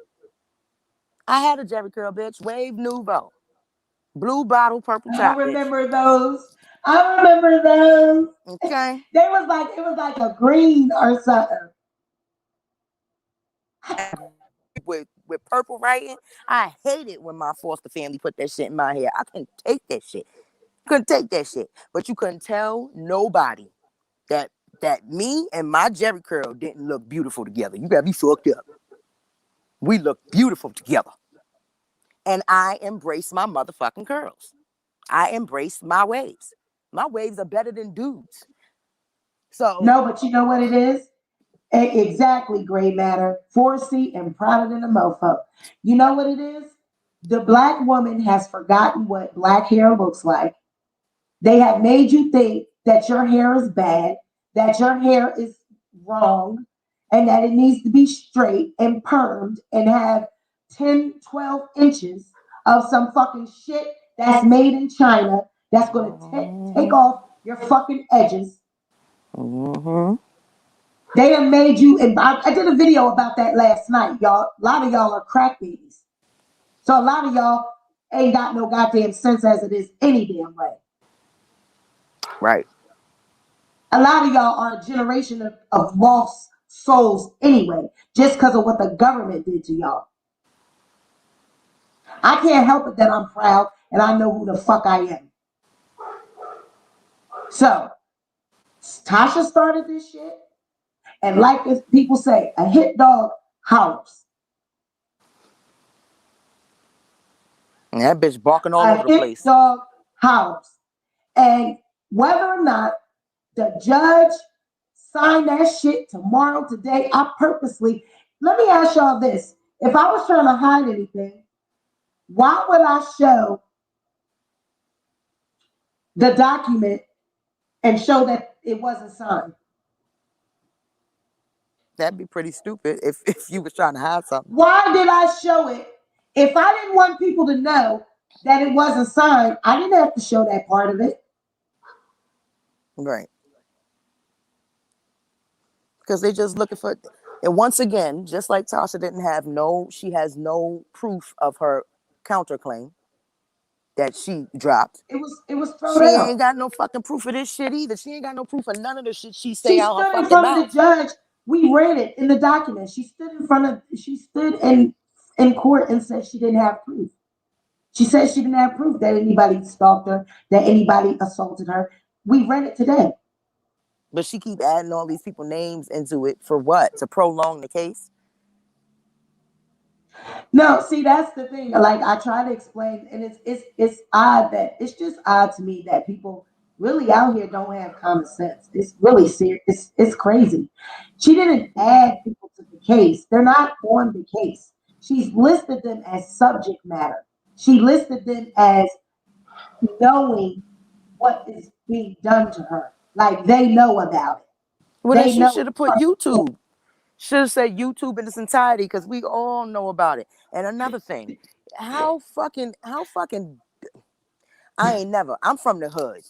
I had a Jerry curl, bitch. Wave Nouveau. Blue bottle, purple I top, bitch. remember those. I remember those. Okay. They was like it was like a green or something. With purple writing, I hate it when my foster family put that shit in my hair. I couldn't take that shit. Couldn't take that shit. But you couldn't tell nobody that me and my Jerry curl didn't look beautiful together. You gotta be fucked up. We look beautiful together. And I embrace my motherfucking curls. I embrace my waves. My waves are better than dudes. So No, but you know what it is? Exactly, gray matter, 4C and prouder than a mofo. You know what it is? The black woman has forgotten what black hair looks like. They have made you think that your hair is bad, that your hair is wrong, and that it needs to be straight and permed and have 10, 12 inches of some fucking shit that's made in China that's going to take off your fucking edges. mm-hmm. They have made you, and I did a video about that last night, y'all. A lot of y'all are crack babies. So a lot of y'all ain't got no goddamn sense as it is any damn way. Right. A lot of y'all are a generation of lost souls anyway, just because of what the government did to y'all. I can't help it that I'm proud and I know who the fuck I am. So, Tasha started this shit, and like people say, a hit dog hollers. And that bitch barking all A over the hit place. dog hollers. And whether or not the judge signed that shit tomorrow, today, I purposely, let me ask y'all this. If I was trying to hide anything, why would I show the document and show that it wasn't signed? That'd be pretty stupid if you was trying to hide something. Why did I show it? If I didn't want people to know that it wasn't signed, I didn't have to show that part of it. Right. Because they just looking for, and once again, just like Tasha she has no proof of her counterclaim that she dropped. It was thrown She ain't out. got no fucking proof of this shit either. She ain't got no proof of none of the shit she say She out her stood in fucking front of the mouth. judge. We read it in the document. She stood in court and said she didn't have proof. She said she didn't have proof that anybody stalked her, that anybody assaulted her. We read it today. But she keep adding all these people names into it for what? To prolong the case? No, see, that's the thing. Like I try to explain, and it's odd that it's just odd to me that people really out here don't have common sense. It's really serious. It's crazy. She didn't add people to the case. They're not on the case. She's listed them as subject matter. She listed them as knowing what is being done to her. Like they know about it. Well, then They she know. should have put YouTube. Should have said YouTube in its entirety because we all know about it. And another thing, how fucking, I'm from the hood.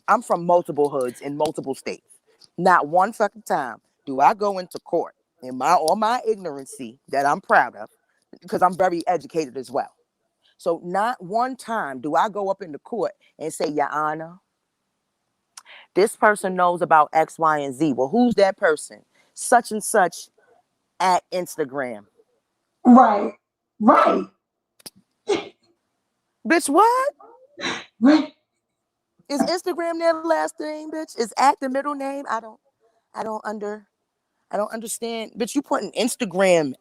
I'm from multiple hoods in multiple states. Not one fucking time do I go into court in my ignorancy that I'm proud of, because I'm very educated as well. So not one time do I go up into court and say, Your Honor, this person knows about X, Y, and Z. Well, who's that person? Such and such at Instagram. Right. Right. Bitch, what? Right. Is Instagram their last name, bitch? Is at the middle name? I don't under I don't understand. Bitch, you putting Instagram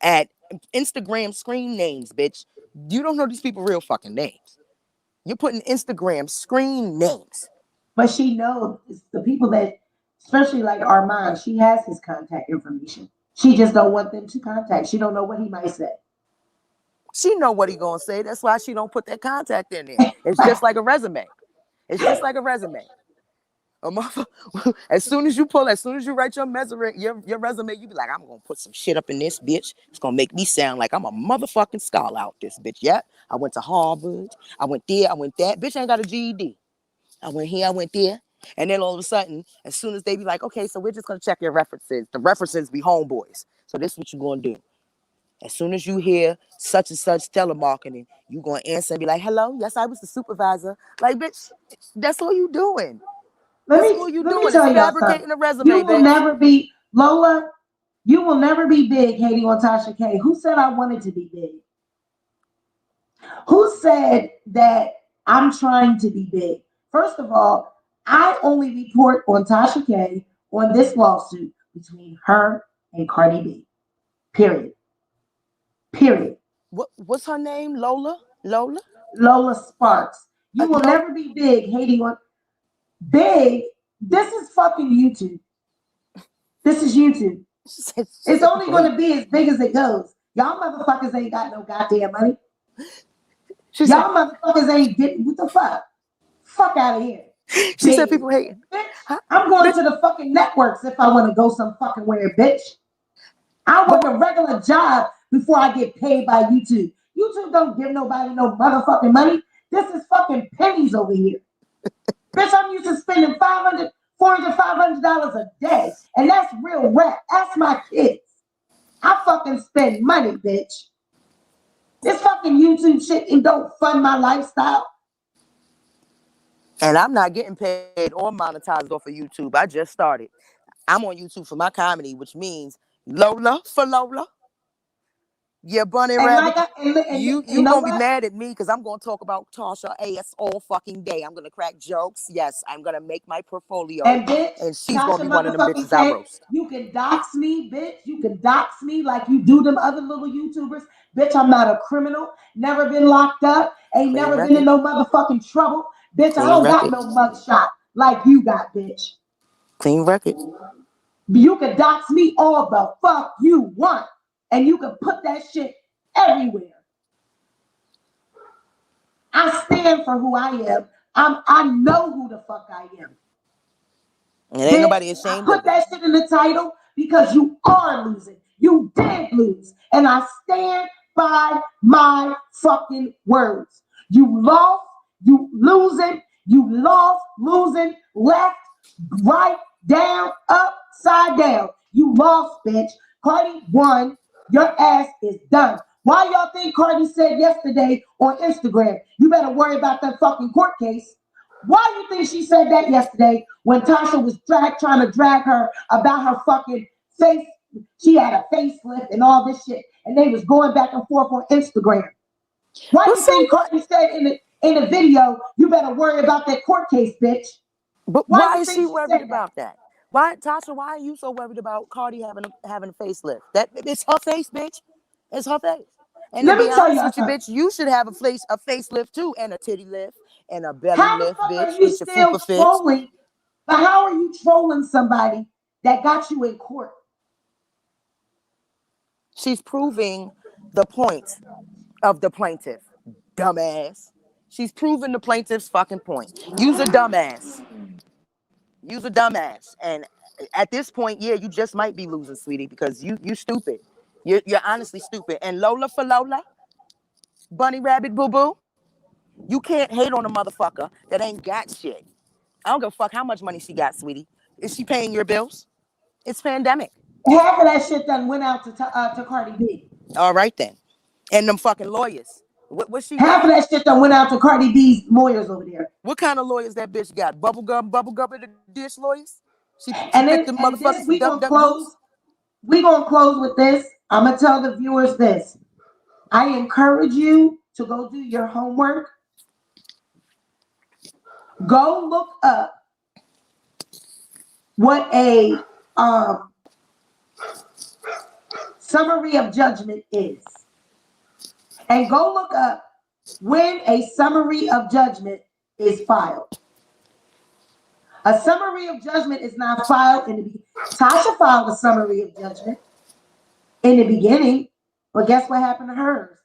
screen names, bitch. You don't know these people real fucking names. You're putting Instagram screen names. But she knows the people that, especially like Armand, she has his contact information. She just don't want them to contact. She don't know what he might say. She know what he gonna say. That's why she don't put that contact in there. It's just like a resume. It's just like a resume. As soon as you write your resume, you be like, I'm gonna put some shit up in this bitch. It's gonna make me sound like I'm a motherfucking scholar out this bitch. Yeah, I went to Harvard. I went there. I went that. Bitch ain't got a GED. I went here. I went there. And then all of a sudden, as soon as they be like, okay, so we're just gonna check your references. The references be homeboys. So this is what you gonna do. As soon as you hear such and such telemarketing, you gonna answer and be like, hello, yes, I was the supervisor. Like, bitch, that's all you doing. Let That's me all you let me doing is tell y'all something. fabricating a resume, You will bitch. never be Lola. You will never be big hating on Tasha K. Who said I wanted to be big? Who said that I'm trying to be big? First of all, I only report on Tasha K on this lawsuit between her and Cardi B. Period. Period. What's her name? Lola? Lola? Lola Sparks. You will No. never be big hating on big. This is fucking YouTube. This is YouTube. She It's said only people going hate. to be as big as it goes. Y'all motherfuckers ain't got no goddamn money. She said Y'all motherfuckers ain't getting what the fuck. Fuck out of here. she said Big. people hate. Bitch, Huh? I'm going Bitch, to the fucking networks if I want to go some fucking where, bitch. I but work a regular job before I get paid by YouTube. YouTube don't give nobody no motherfucking money. This is fucking pennies over here. Bitch, I'm used to spending 500, 400, $500 a day. And that's real rap. Ask my kids. I fucking spend money, bitch. This fucking YouTube shit and don't fund my lifestyle. and I'm not getting paid or monetized off of YouTube. I just started. I'm on YouTube for my comedy, which means Lola for Lola. Yeah, bunny And rabbit. like I and you You know gonna be what? mad at me because I'm gonna talk about Tasha ass all fucking day. I'm gonna crack jokes. Yes, I'm gonna make my portfolio, And bitch, and she's gonna Tasha be one of them motherfucking bitches I K, roast. you can dox me, bitch. You can dox me like you do them other little YouTubers. Bitch, I'm not a criminal. Never been locked up. Ain't Clean never been in record. no motherfucking trouble. Bitch, I Clean don't got record. no mugshot like you got, bitch. Clean record. You can dox me all the fuck you want. And you can put that shit everywhere. I stand for who I am. I know who the fuck I am. And ain't Bitch, nobody I ashamed put of it. that shit in the title because you are losing. You did lose. And I stand by my fucking words. You lost, you losing, you lost, losing, left, right, down, upside down. You lost, bitch. Cardi won. Your ass is done. Why y'all think Cardi said yesterday on Instagram, you better worry about that fucking court case? Why do you think she said that yesterday when Tasha was trying to drag her about her fucking face? She had a facelift and all this shit, and they was going back and forth on Instagram. Why do But you so think what? Courtney said in the video, you better worry about that court case, bitch? But Why do why you is think she she worried said that? about that? Why, Tasha? Why are you so worried about Cardi having a facelift? That it's her face, bitch. It's her face. And to Let be me tell honest y'all with you, something. bitch, you should have a facelift too, and a titty lift, and a belly How the lift, fuck are bitch. you Get your still fupa fixed. trolling? But how are you trolling somebody that got you in court? She's proving the point of the plaintiff, dumbass. She's proving the plaintiff's fucking point. Use a dumbass. You's a dumbass. And at this point, yeah, you just might be losing, sweetie, because you stupid. You're honestly stupid. And Lola for Lola, Bunny Rabbit Boo Boo, you can't hate on a motherfucker that ain't got shit. I don't give a fuck how much money she got, sweetie. Is she paying your bills? It's pandemic. Half of that shit done went out to Cardi B. All right then. And them fucking lawyers. What she Half got? of that shit done went out to Cardi B's lawyers over there. What kind of lawyers that bitch got? Bubble gum in the dish lawyers? She And picked then the and motherfuckers this from we gonna WW's? close. We gonna close with this. I'm gonna tell the viewers this. I encourage you to go do your homework. Go look up what a summary of judgment is. And go look up when a summary of judgment is filed. A summary of judgment is not filed in the beginning. Tasha filed a summary of judgment in the beginning, but guess what happened to hers?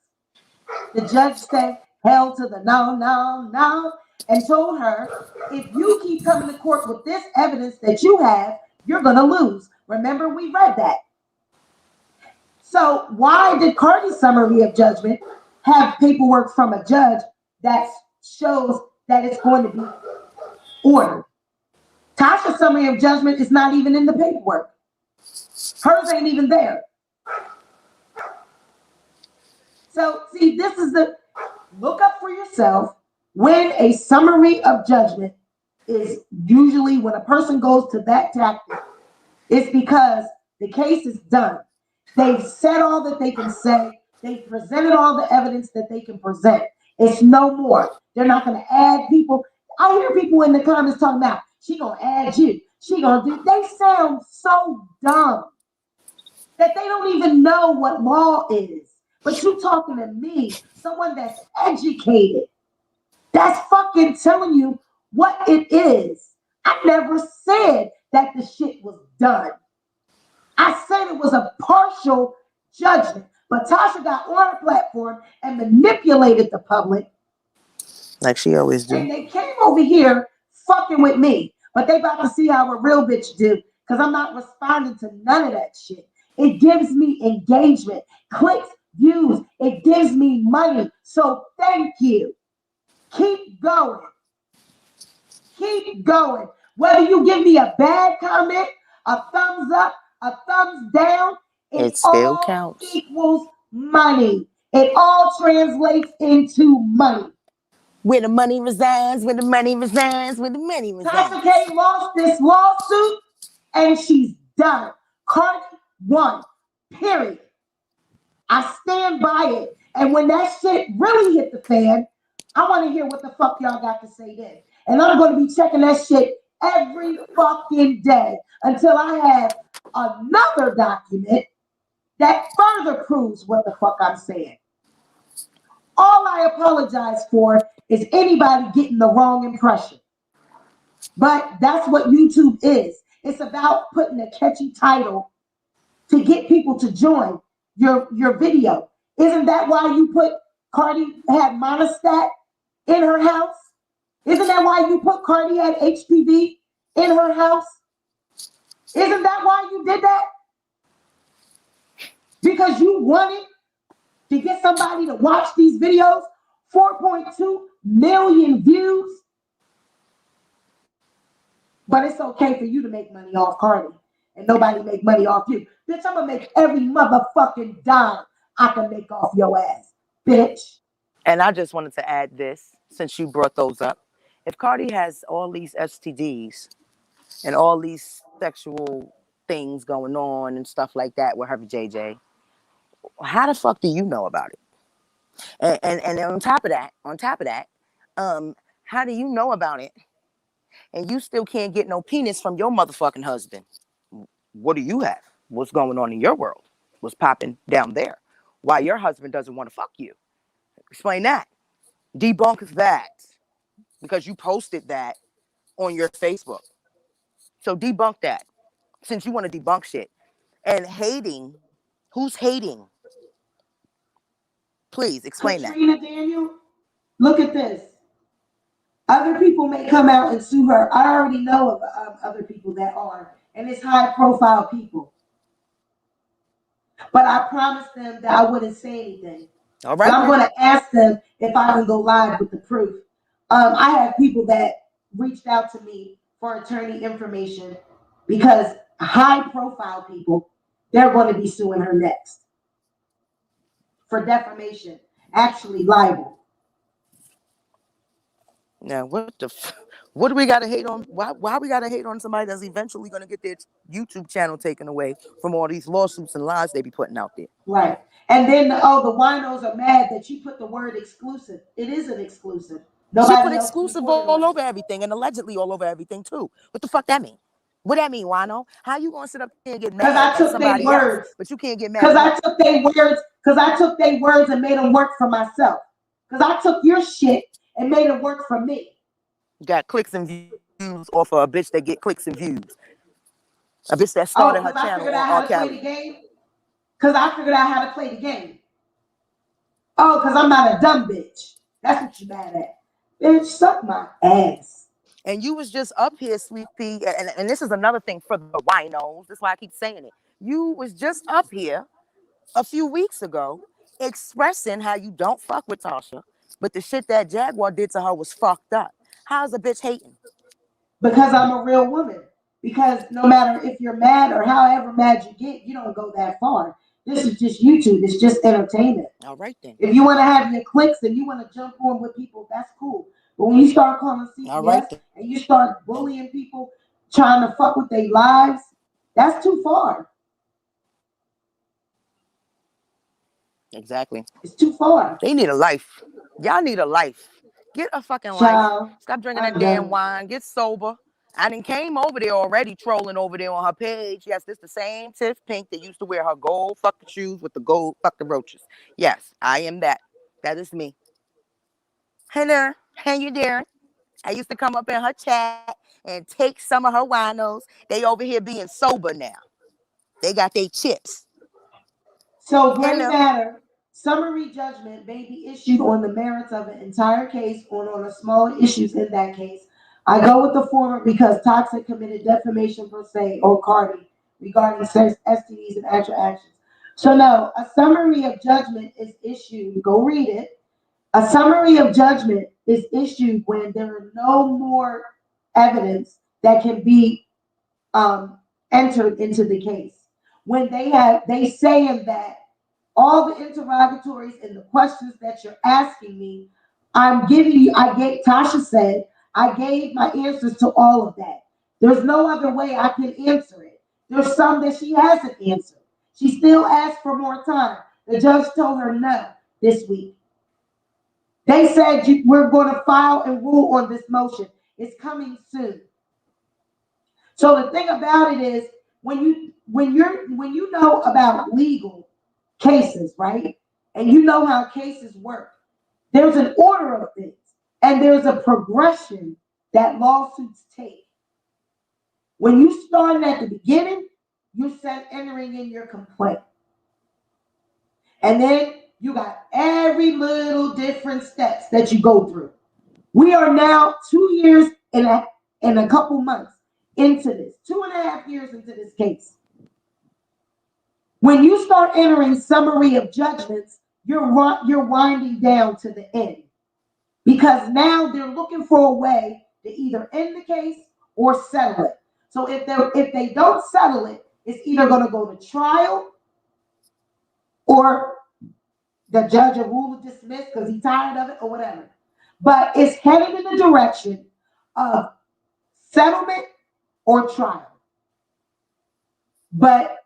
The judge said, held to the no, and told her, if you keep coming to court with this evidence that you have, you're going to lose. Remember, we read that. So why did Cardi's summary of judgment have paperwork from a judge that shows that it's going to be ordered? Tasha's summary of judgment is not even in the paperwork. Hers ain't even there. So see, this is the, look up for yourself when a summary of judgment is usually when a person goes to that tactic, it's because the case is done. They've said all that they can say. They've presented all the evidence that they can present. It's no more. They're not going to add people. I hear people in the comments talking about, she going to add you. She going to do, they sound so dumb that they don't even know what law is. But you talking to me, someone that's educated, that's fucking telling you what it is. I never said that the shit was done. I said it was a partial judgment. But Tasha got on her platform and manipulated the public. Like she always do. And they came over here fucking with me. But they about to see how a real bitch do. Because I'm not responding to none of that shit. It gives me engagement, clicks, views. It gives me money. So thank you. Keep going. Keep going. Whether you give me a bad comment, a thumbs up, a thumbs down, It still all counts. equals money. It all translates into money. Where the money resides, where the money resides, where the money resides. Tasha K lost this lawsuit and she's done. Cardi won. Period. I stand by it. And when that shit really hit the fan, I want to hear what the fuck y'all got to say then. And I'm going to be checking that shit every fucking day until I have another document that further proves what the fuck I'm saying. All I apologize for is anybody getting the wrong impression. But that's what YouTube is. It's about putting a catchy title to get people to join your video. Isn't that why you put Cardi had monostat in her house? Isn't that why you put Cardi had HPV in her house? Isn't that why you did that? Because you wanted to get somebody to watch these videos? 4.2 million views. But it's okay for you to make money off Cardi and nobody make money off you. Bitch, I'm gonna make every motherfucking dime I can make off your ass, bitch. And I just wanted to add this, since you brought those up. If Cardi has all these STDs and all these sexual things going on and stuff like that with her JJ, how the fuck do you know about it? And on top of that, how do you know about it and you still can't get no penis from your motherfucking husband? What do you have? What's going on in your world? What's popping down there? Why your husband doesn't want to fuck you? Explain that. Debunk that. Because you posted that on your Facebook. So debunk that. Since you want to debunk shit. And hating, who's hating? Please explain that. Katrina Daniel, look at this. Other people may come out and sue her. I already know of other people that are, and it's high profile people. But I promised them that I wouldn't say anything. All But right I'm then. going to ask them if I can go live with the proof. I have people that reached out to me for attorney information because high profile people, they're going to be suing her next for defamation, actually libel. Now, what do we got to hate on? Why we got to hate on somebody that's eventually going to get their YouTube channel taken away from all these lawsuits and lies they be putting out there? Right. And then, the WINO'S are mad that you put the word exclusive. It isn't exclusive. She put Nobody else exclusive reported all on over it. everything and allegedly all over everything too. What the fuck that mean? What that mean, Wino? How you gonna sit up there and get Because mad I at took their somebody else, words. but you can't get mad Because at her? I took their words. Because I took their words and made them work for myself. Because I took your shit and made it work for me. You got clicks and views off of a bitch that get clicks and views. A bitch that started Oh, her because I channel figured on out R. how to play Kelly. the game. Because I figured out how to play the game. Oh, because I'm not a dumb bitch. That's what you mad at. Bitch, suck my ass. And you was just up here, Sweet Pea, and this is another thing for the winos. That's why I keep saying it. You was just up here a few weeks ago expressing how you don't fuck with Tasha, but the shit that Jaguar did to her was fucked up. How's a bitch hating? Because I'm a real woman. Because no matter if you're mad or however mad you get, you don't go that far. This is just YouTube. It's just entertainment. All right then. If you want to have your clicks and you want to jump on with people, that's cool. But when you start calling All right CPS then. and you start bullying people, trying to fuck with their lives, that's too far. Exactly. It's too far. They need a life. Y'all need a life. Get a fucking life. Child, Stop drinking that I'm damn done. wine. Get sober. I done came over there already trolling over there on her page. Yes, this the same Tiff Pink that used to wear her gold fucking shoes with the gold fucking roaches. Yes, I am that. That is me. Hey there. How you doing? I used to come up in her chat and take some of her winos. They over here being sober now. They got their chips. So, gray Hello. matter, summary judgment may be issued on the merits of an entire case or on the smaller issues in that case. I go with the former because Toxic committed defamation per se or Cardi regarding sex, STDs, and actual actions. So, no, a summary of judgment is issued. Go read it. A summary of judgment is issued when there are no more evidence that can be entered into the case. When they say in that all the interrogatories and the questions that you're asking me, I'm giving you, Tasha said, I gave my answers to all of that. There's no other way I can answer it. There's some that she hasn't answered. She still asked for more time. The judge told her no this week. They said we're going to file and rule on this motion. It's coming soon. So the thing about it is, when you know about legal cases, right? And you know how cases work. There's an order of things, and there's a progression that lawsuits take. When you start at the beginning, you start entering in your complaint. And then you got every little different steps that you go through. We are now 2 years and a couple months into this, 2.5 years into this case. When you start entering summary of judgments, you're winding down to the end because now they're looking for a way to either end the case or settle it. So if they don't settle it, it's either going to go to trial or the judge will rule to dismiss because he's tired of it or whatever. But it's headed in the direction of settlement or trial. But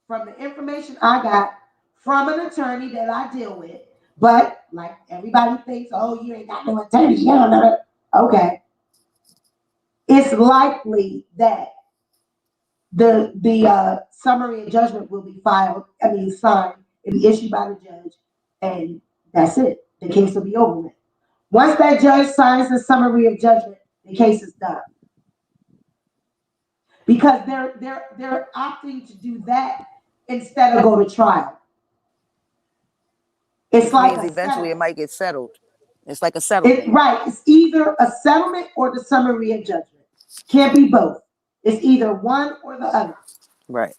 from the information I got from an attorney that I deal with, but like everybody thinks, oh, you ain't got no attorney. You don't know. Okay. It's likely that the summary of judgment will be signed, it'll be issued by the judge, and that's it. The case will be over with. Once that judge signs the summary of judgment, the case is done. Because they're opting to do that instead of go to trial. It's Which like means a eventually it settlement. might get settled. It's like a settlement. Right. It's either a settlement or the summary of judgment. Can't be both. It's either one or the other. Right.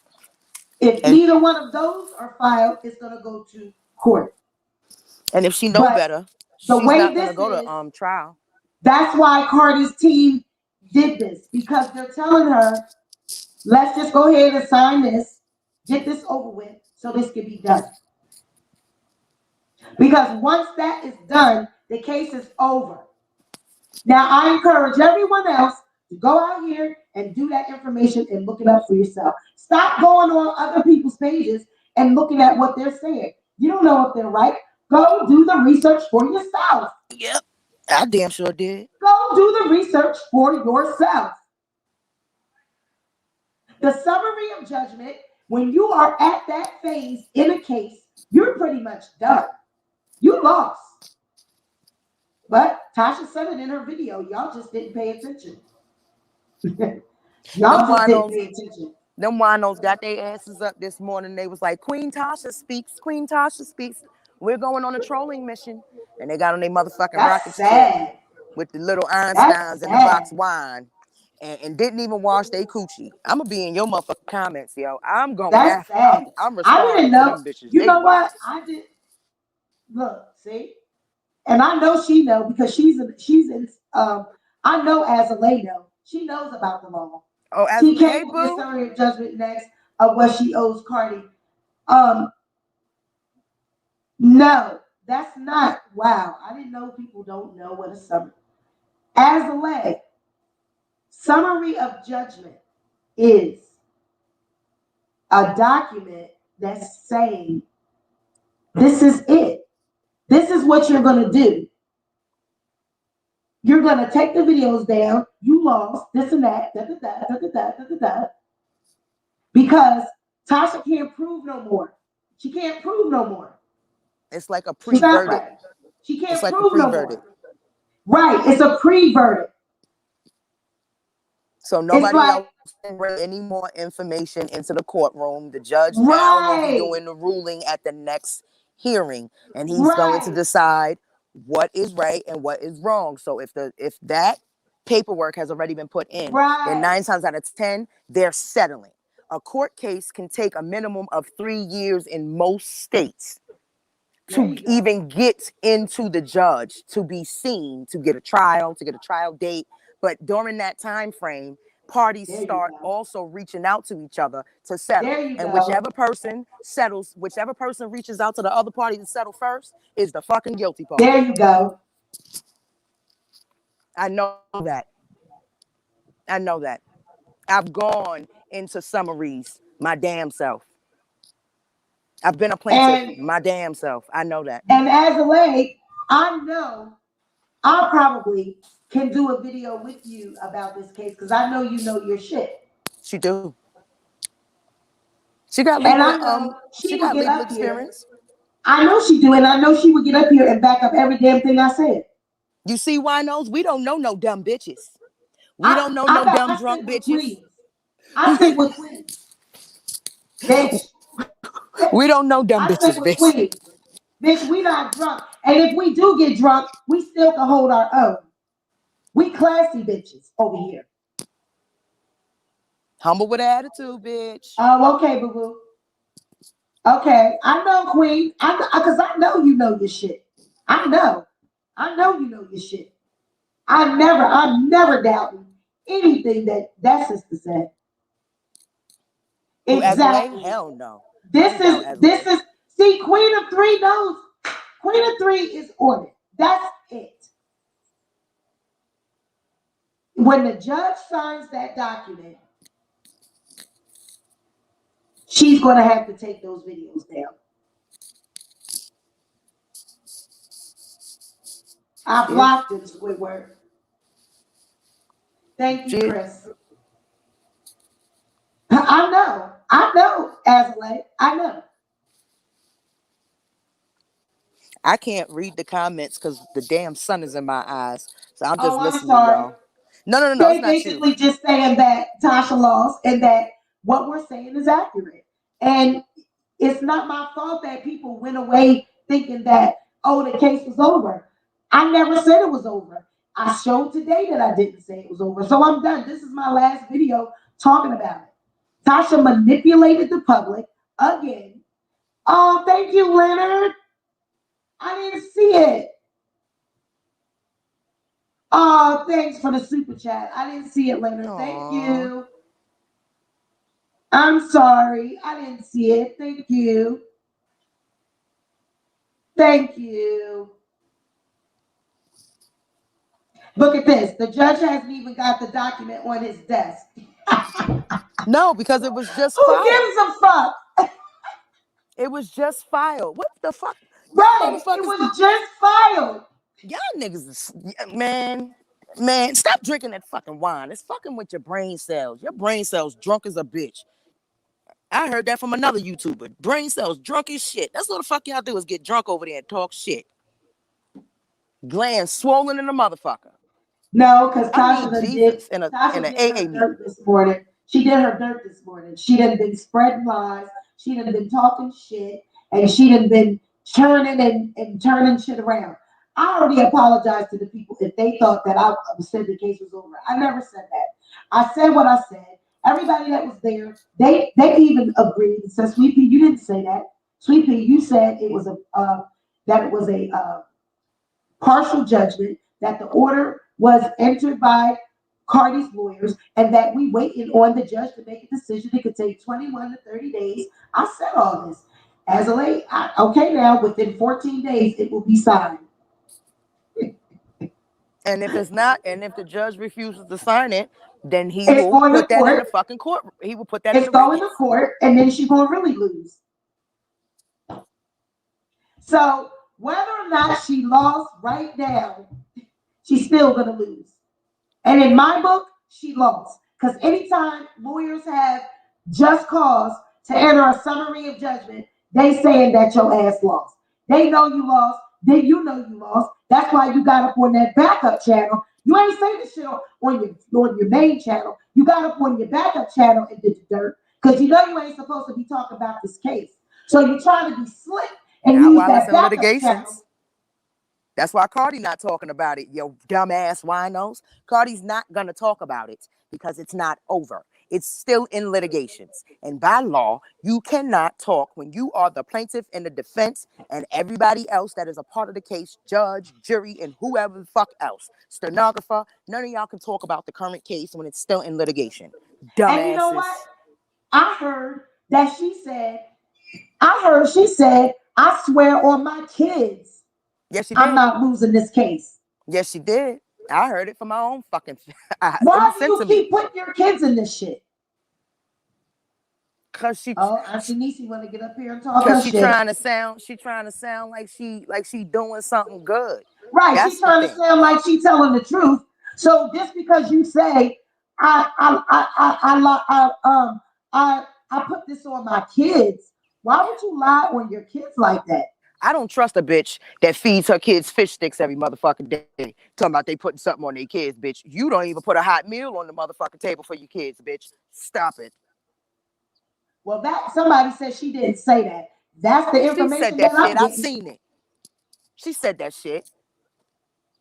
If And neither one of those are filed, it's going to go to court. if she know But better, the she's way not gonna this go is, to trial. that's why Cardi's team did this, because they're telling her, let's just go ahead and sign this, get this over with, so this can be done. Because once that is done, the case is over. Now, I encourage everyone else to go out here and do that information and look it up for yourself. Stop going on other people's pages and looking at what they're saying. You don't know if they're right. Go do the research for yourself. Yep, I damn sure did. Go do the research for yourself. The summary of judgment, when you are at that phase in a case, you're pretty much done. You lost. But Tasha said it in her video. Y'all just didn't pay attention. Y'all just didn't pay attention. Them winos got their asses up this morning. They was like, Queen Tasha speaks. Queen Tasha speaks. We're going on a trolling mission. And they got on their motherfucking That's rocket sad. ship with the little That's Einsteins and the sad. box wine. And didn't even wash their coochie. I'm going to be in your motherfucking comments, yo. I'm going That's after. sad. I'm I didn't responding to know. them bitches. You They know wild. what? I did. Look, see, and I know she know because she's in. I know as a lady, she knows about the law. Oh, as She hey, came with the boo. summary of judgment next of what she owes Cardi. No, that's not. Wow, I didn't know people don't know what a summary. As a lay, summary of judgment is a document that's saying this is it. This is what you're going to do. You're going to take the videos down. You lost this and that, because Tasha can't prove no more. She can't prove no more. It's like a She's not pre-verdict. right. She can't It's like a prove no pre-verdict. more. Right. It's a pre-verdict. So nobody like, else can bring any more information into the courtroom. The judge right. now will be doing the ruling at the next hearing, and he's going to decide what is right and what is wrong. So if that paperwork has already been put in, then 9 times out of 10 they're settling. A court case can take a minimum of 3 years in most states to even get into the judge, to be seen, to get a trial date. But during that time frame, parties start also reaching out to each other to settle. And whichever person settles, whichever person reaches out to the other party to settle first is the fucking guilty party. There you go. I know that. I've gone into summaries my damn self. I've been a plaintiff my damn self. I know that. And as a lay, I know I probably can do a video with you about this case because I know you know your shit. She do. She got legal. And I know she got legal experience. Here. I know she do, and I know she would get up here and back up every damn thing I said. You see, WINO'S? We don't know no dumb bitches. We don't know no dumb drunk bitches. I think with queens, bitch. We don't know dumb bitches, bitch. Queens. Bitch, we not drunk, and if we do get drunk, we still can hold our own. We classy bitches over here. Humble with attitude, bitch. Oh, okay, boo boo. Okay, I know, Queen. Because I know you know your shit. I know you know your shit. I'm never doubting anything that sister said. Exactly. Hell no. This is see, Queen of Three knows. Queen of Three is on it. That's it. When the judge signs that document, she's going to have to take those videos down. I blocked him, Squidward. Thank you, Chris. I know, Azalea. I know. I can't read the comments because the damn sun is in my eyes. So I'm just listening, sorry. y'all. No, They it's not basically you. just saying that Tasha lost and that what we're saying is accurate. And it's not my fault that people went away thinking that, oh, the case was over. I never said it was over. I showed today that I didn't say it was over. So I'm done. This is my last video talking about it. Tasha manipulated the public again. Oh, thank you, Leonard. I didn't see it. Oh, thanks for the super chat. I didn't see it, Leonard. Aww. Thank you. I'm sorry. I didn't see it. Thank you. Thank you. Look at this. The judge hasn't even got the document on his desk. No, because it was just Who filed. gives a fuck? It was just filed. What the fuck? Right. It was just filed. Y'all niggas is, man, stop drinking that fucking wine. It's fucking with your brain cells. Your brain cells drunk as a bitch. I heard that from another YouTuber. Brain cells drunk as shit. That's what the fuck y'all do is get drunk over there and talk shit. Glands swollen in the motherfucker. No, because Tasha did in an AA meeting this morning. She did her dirt this morning. She done been spreading lies. She done been talking shit, and she done been churning and turning shit around. I already apologized to the people if they thought that I said the case was over. I never said that. I said what I said. Everybody that was there, they even agreed and said, Sweet Pea, you didn't say that. Sweet Pea, you said it was a partial judgment, that the order was entered by Cardi's lawyers, and that we waited on the judge to make a decision. It could take 21 to 30 days. I said all this. As of late, okay, now within 14 days, it will be signed. And if it's not, and if the judge refuses to sign it, then he will put that in the fucking court. He will put that in the court. It's going to court, and then she's going to really lose. So whether or not she lost right now, she's still going to lose. And in my book, she lost. Because anytime lawyers have just cause to enter a summary of judgment, they saying that your ass lost. They know you lost. Then you know you lost. That's why you got up on that backup channel. You ain't saying this shit on your main channel. You got up on your backup channel and did the dirt. Because you know you ain't supposed to be talking about this case. So you're trying to be slick and use that backup channel. That's why Cardi not talking about it, yo dumbass winos. Cardi's not gonna talk about it because it's not over. It's still in litigations. And by law, you cannot talk when you are the plaintiff and the defense and everybody else that is a part of the case, judge, jury, and whoever the fuck else. Stenographer, none of y'all can talk about the current case when it's still in litigation. Dumbasses. And you know what? I heard that she said, I swear on my kids. Yes, she did. I'm not losing this case. Yes, she did. I heard it from my own fucking. Why do you keep putting your kids in this shit? Cause she. Oh, Auntie Niecy want to get up here and talk. Cause she trying to sound like she doing something good. Right, she's trying to sound like she telling the truth. So just because you say I put this on my kids, why would you lie on your kids like that? I don't trust a bitch that feeds her kids fish sticks every motherfucking day. Talking about they putting something on their kids, bitch. You don't even put a hot meal on the motherfucking table for your kids, bitch. Stop it. Well, that somebody said she didn't say that. That's the information. She said that shit. I seen it. She said that shit.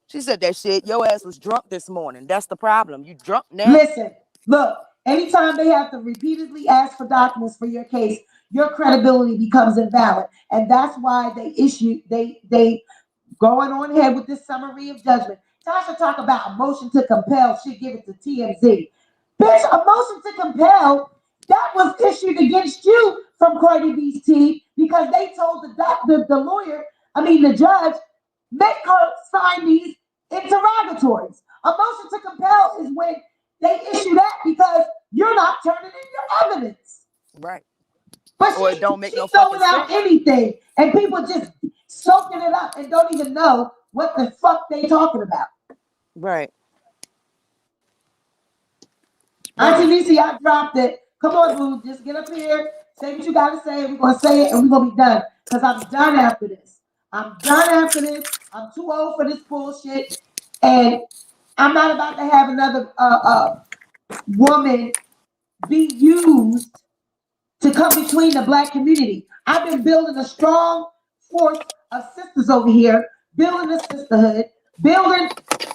She said that shit. Your ass was drunk this morning. That's the problem. You drunk now. Listen, look. Anytime they have to repeatedly ask for documents for your case, your credibility becomes invalid, and that's why they going on ahead with this summary of judgment. Tasha talk about a motion to compel. She give it to TMZ. Bitch, a motion to compel that was issued against you from Cardi B's team because they told the judge, make her sign these interrogatories. A motion to compel is when they issue that because you're not turning in your evidence. Right. But or it don't make no fucking sense. Out anything, and people just soaking it up and don't even know what the fuck they talking about. Right. Auntie Niecy, I dropped it. Come on, boo, just get up here, say what you gotta say. We're gonna say it, and we're gonna be done. Because I'm done after this. I'm too old for this bullshit, and I'm not about to have another woman be used to come between the Black community. I've been building a strong force of sisters over here, building a sisterhood, building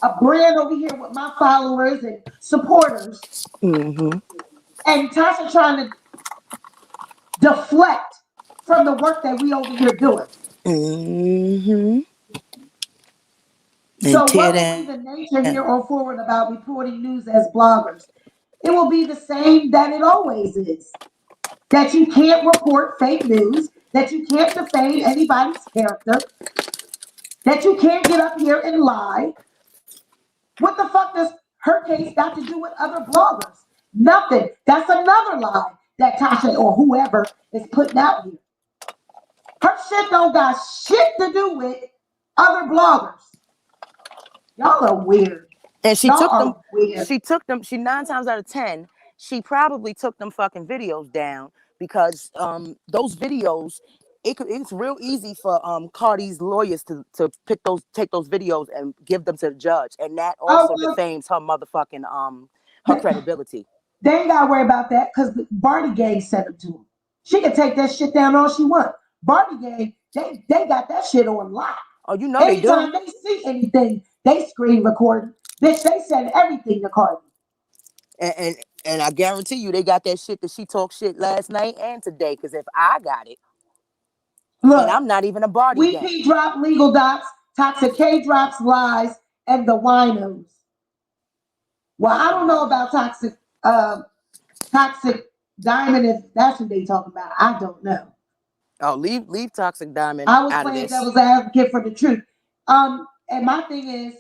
a brand over here with my followers and supporters, Mm-hmm. and Tasha trying to deflect from the work that we over here doing. Mm-hmm. And So tear what will be down. the nature here on forward about reporting news as bloggers? It will be the same that it always is. That you can't report fake news, that you can't defame anybody's character, that you can't get up here and lie. What the fuck does her case got to do with other bloggers? Nothing. That's another lie that Tasha or whoever is putting out here. Her shit don't got shit to do with other bloggers. Y'all are weird. And she Y'all took them. are weird. She took them. She 9 times out of 10, she probably took them fucking videos down because those videos. It's real easy for Cardi's lawyers to take those videos and give them to the judge, and that Oh, also well, defames her motherfucking her credibility. they ain't got to worry about that because the Barty Gang sent them to him. She can take that shit down all she wants. Barty Gang, they got that shit on lock. Oh, you know they do. Anytime they see anything, they screen record. Bitch, they send everything to Cardi. And I guarantee you they got that shit that she talked shit last night and today. Because if I got it, and Look, I'm not even a Barty Sweet Gang. Pea drop legal docs, Tasha K drops lies, and the WINO'S. Well, I don't know about toxic diamond if that's what they talking about. I don't know. Oh, leave Toxic Diamond I was out of playing this. devil's advocate for the truth. And my thing is,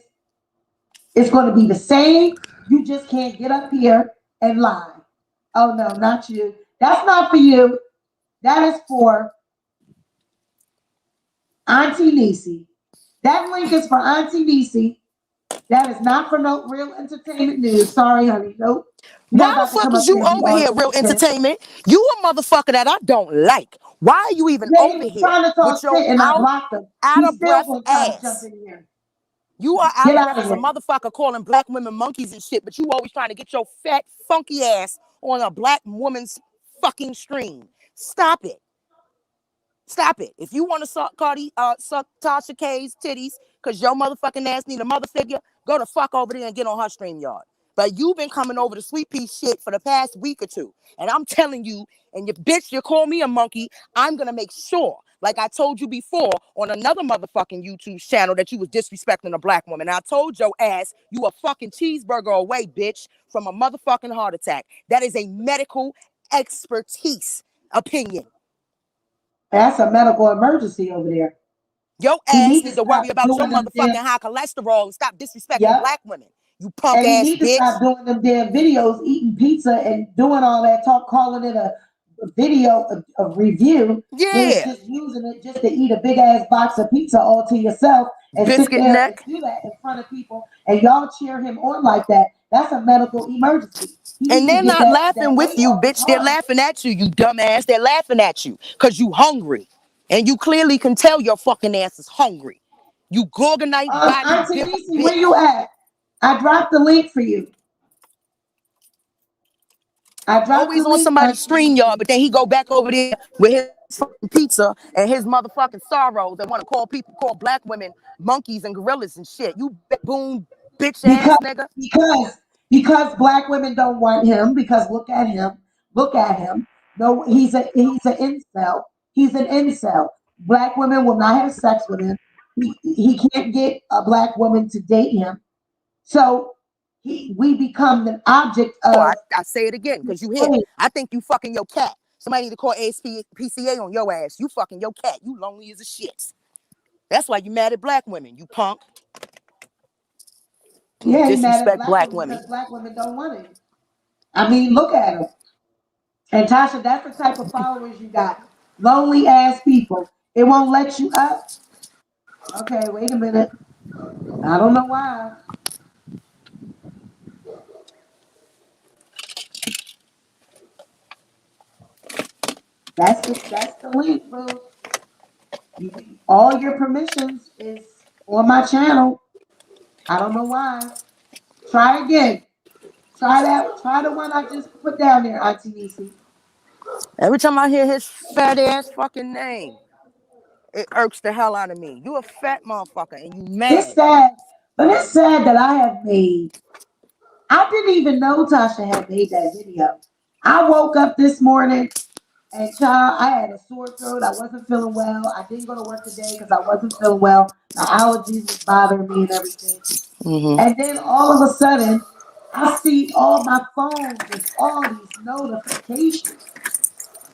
it's going to be the same. You just can't get up here and lie. Oh no, not you. That's not for you. That is for Auntie Niecy. That link is for Auntie Niecy. That is not for no real entertainment news. Sorry, honey. Nope. You're Why not the about to fuck come is up you here and be over here, real argumentative. entertainment? You a motherfucker that I don't like. Why are you even Yeah, he over was here trying to with talk your shit and I blocked him. out He's of still breath gonna try to jump ass? in here. You are out Get of out breath of as a here. motherfucker calling black women monkeys and shit, but you always trying to get your fat, funky ass on a black woman's fucking stream. Stop it. Stop it. If you want to suck Tasha K's titties because your motherfucking ass need a mother figure, go the fuck over there and get on her stream yard. But you've been coming over to Sweet Pea shit for the past week or two. And I'm telling you, and you bitch, you call me a monkey, I'm going to make sure, like I told you before on another motherfucking YouTube channel, that you was disrespecting a black woman. And I told your ass you a fucking cheeseburger away, bitch, from a motherfucking heart attack. That is a medical expertise opinion. That's a medical emergency over there. Your He ass need to need to worry stop about your doing them motherfucking damn. high cholesterol and stop disrespecting Yep. black women. You punk And he ass need to bitch. stop doing them damn videos, eating pizza and doing all that talk, calling it a video, a review, when it's Yeah. just using it just to eat a big ass box of pizza all to yourself and sit Biscuit there and neck. do that in front of people and y'all cheer him on like that. That's a medical emergency. He And needs to they're get not that laughing with weight you, off his bitch. They're heart. laughing at you, you dumbass. They're laughing at you because you hungry. And you clearly can tell your fucking ass is hungry. You gorgonite body Auntie built Niecy, where bitch. you at? I dropped the link for you. I dropped the Always on link, somebody's Auntie stream yard, Niecy. but then he go back over there with his fucking pizza and his motherfucking sorrows and want to call black women monkeys and gorillas and shit. You boom bitch Because ass nigga. because because black women don't want him. Because look at him. Look at him. No, he's an incel. He's an incel. Black women will not have sex with him. He can't get a black woman to date him. So we become the object Oh, of I say it again because you here. hate. I think you fucking your cat. Somebody need to call PCA on your ass. You fucking your cat. You lonely as a shit. That's why you mad at black women, you punk. Yeah, he mad at Disrespect black black women women. because black women don't want him. I mean, look at him. And Tasha, that's the type of followers you got. Lonely ass people. It won't let you up. Okay, wait a minute. I don't know why. That's the link, boo. All your permissions is on my channel. I don't know why. Try again. Try that. Try the one I just put down there, Auntie Niecy. Every time I hear his fat ass fucking name, it irks the hell out of me. You a fat motherfucker and you It's mad. sad. But it's sad that I didn't even know Tasha had made that video. I woke up this morning and child, I had a sore throat. I wasn't feeling well. I didn't go to work today because I wasn't feeling well. My allergies was bothering me and everything. Mm-hmm. And then all of a sudden, I see all my phone, just all these notifications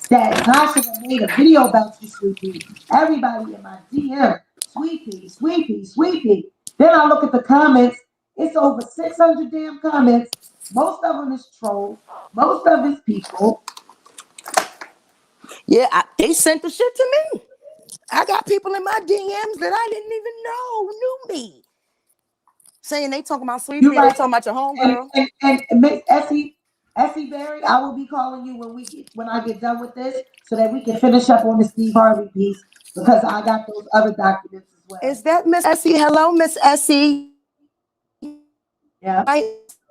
that Tasha made a video about you, Sweet Pea. Everybody in my DM, Sweet Pea, Sweet Pea, Sweet Pea. Then I look at the comments. It's over 600 damn comments. Most of them is trolls. Most of it's people. Yeah, they sent the shit to me. I got people in my DMs that I didn't even know knew me. Saying they talking about Sweet You Pea, they right. talking about your homegirl. And Miss Essie Berry, I will be calling you when I get done with this so that we can finish up on the Steve Harvey piece because I got those other documents as well. Is that Miss Essie? Hello, Miss Essie. Yeah.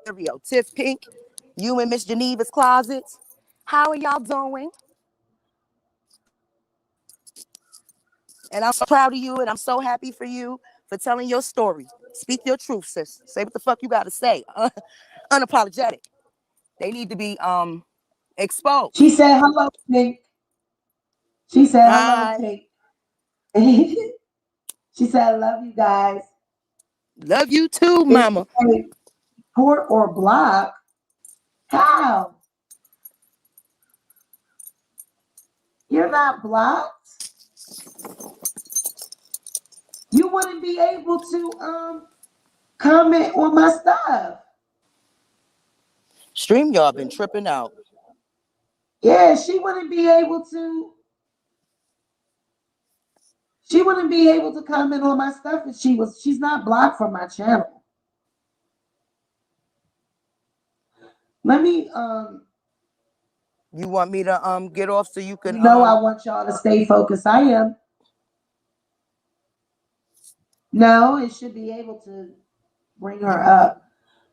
Stereo, Tiff Pink, you and Miss Geneva's closets. How are y'all doing? And I'm so proud of you, and I'm so happy for you for telling your story. Speak your truth, sis. Say what the fuck you got to say. Unapologetic. They need to be exposed. She said hello, Pink. She said hello, Hi. Pink. She said, I love you guys. Love you too, Is mama. report or block? How? You're not blocked. You wouldn't be able to comment on my stuff. StreamYard been tripping out. Yeah, she wouldn't be able to. She wouldn't be able to comment on my stuff if she's not blocked from my channel. Let me You want me to get off so you can I want y'all to stay focused. I am. No, it should be able to bring her up.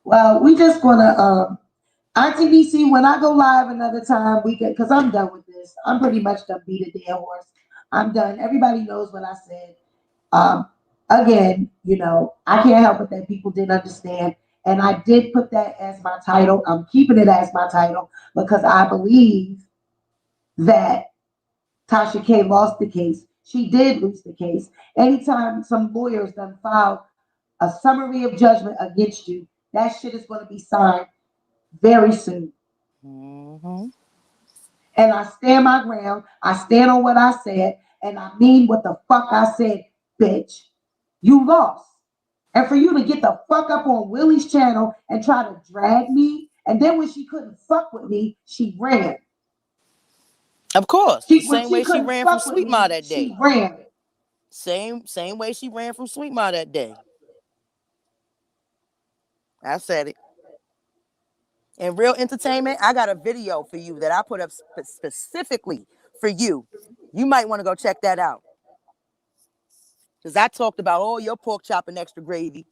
Well, we just gonna ITBC, when I go live another time, we can, because I'm done with this. I'm pretty much done beat a dead horse. I'm done. Everybody knows what I said. Again, I can't help it that people didn't understand. And I did put that as my title. I'm keeping it as my title because I believe that Tasha K lost the case. She did lose the case. Anytime some lawyers done file a summary of judgment against you, that shit is going to be signed very soon. Mm-hmm. And I stand my ground. I stand on what I said, and I mean what the fuck I said, bitch. You lost. And for you to get the fuck up on Willie's channel and try to drag me, and then when she couldn't fuck with me, she ran. Of course. When Same she way she couldn't ran from fuck with Sweet Ma me, that day. she ran. Same way she ran from Sweet Ma that day. I said it. And Real Entertainment, I got a video for you that I put up specifically for you. You might want to go check that out. Because I talked about all your pork chop and extra gravy.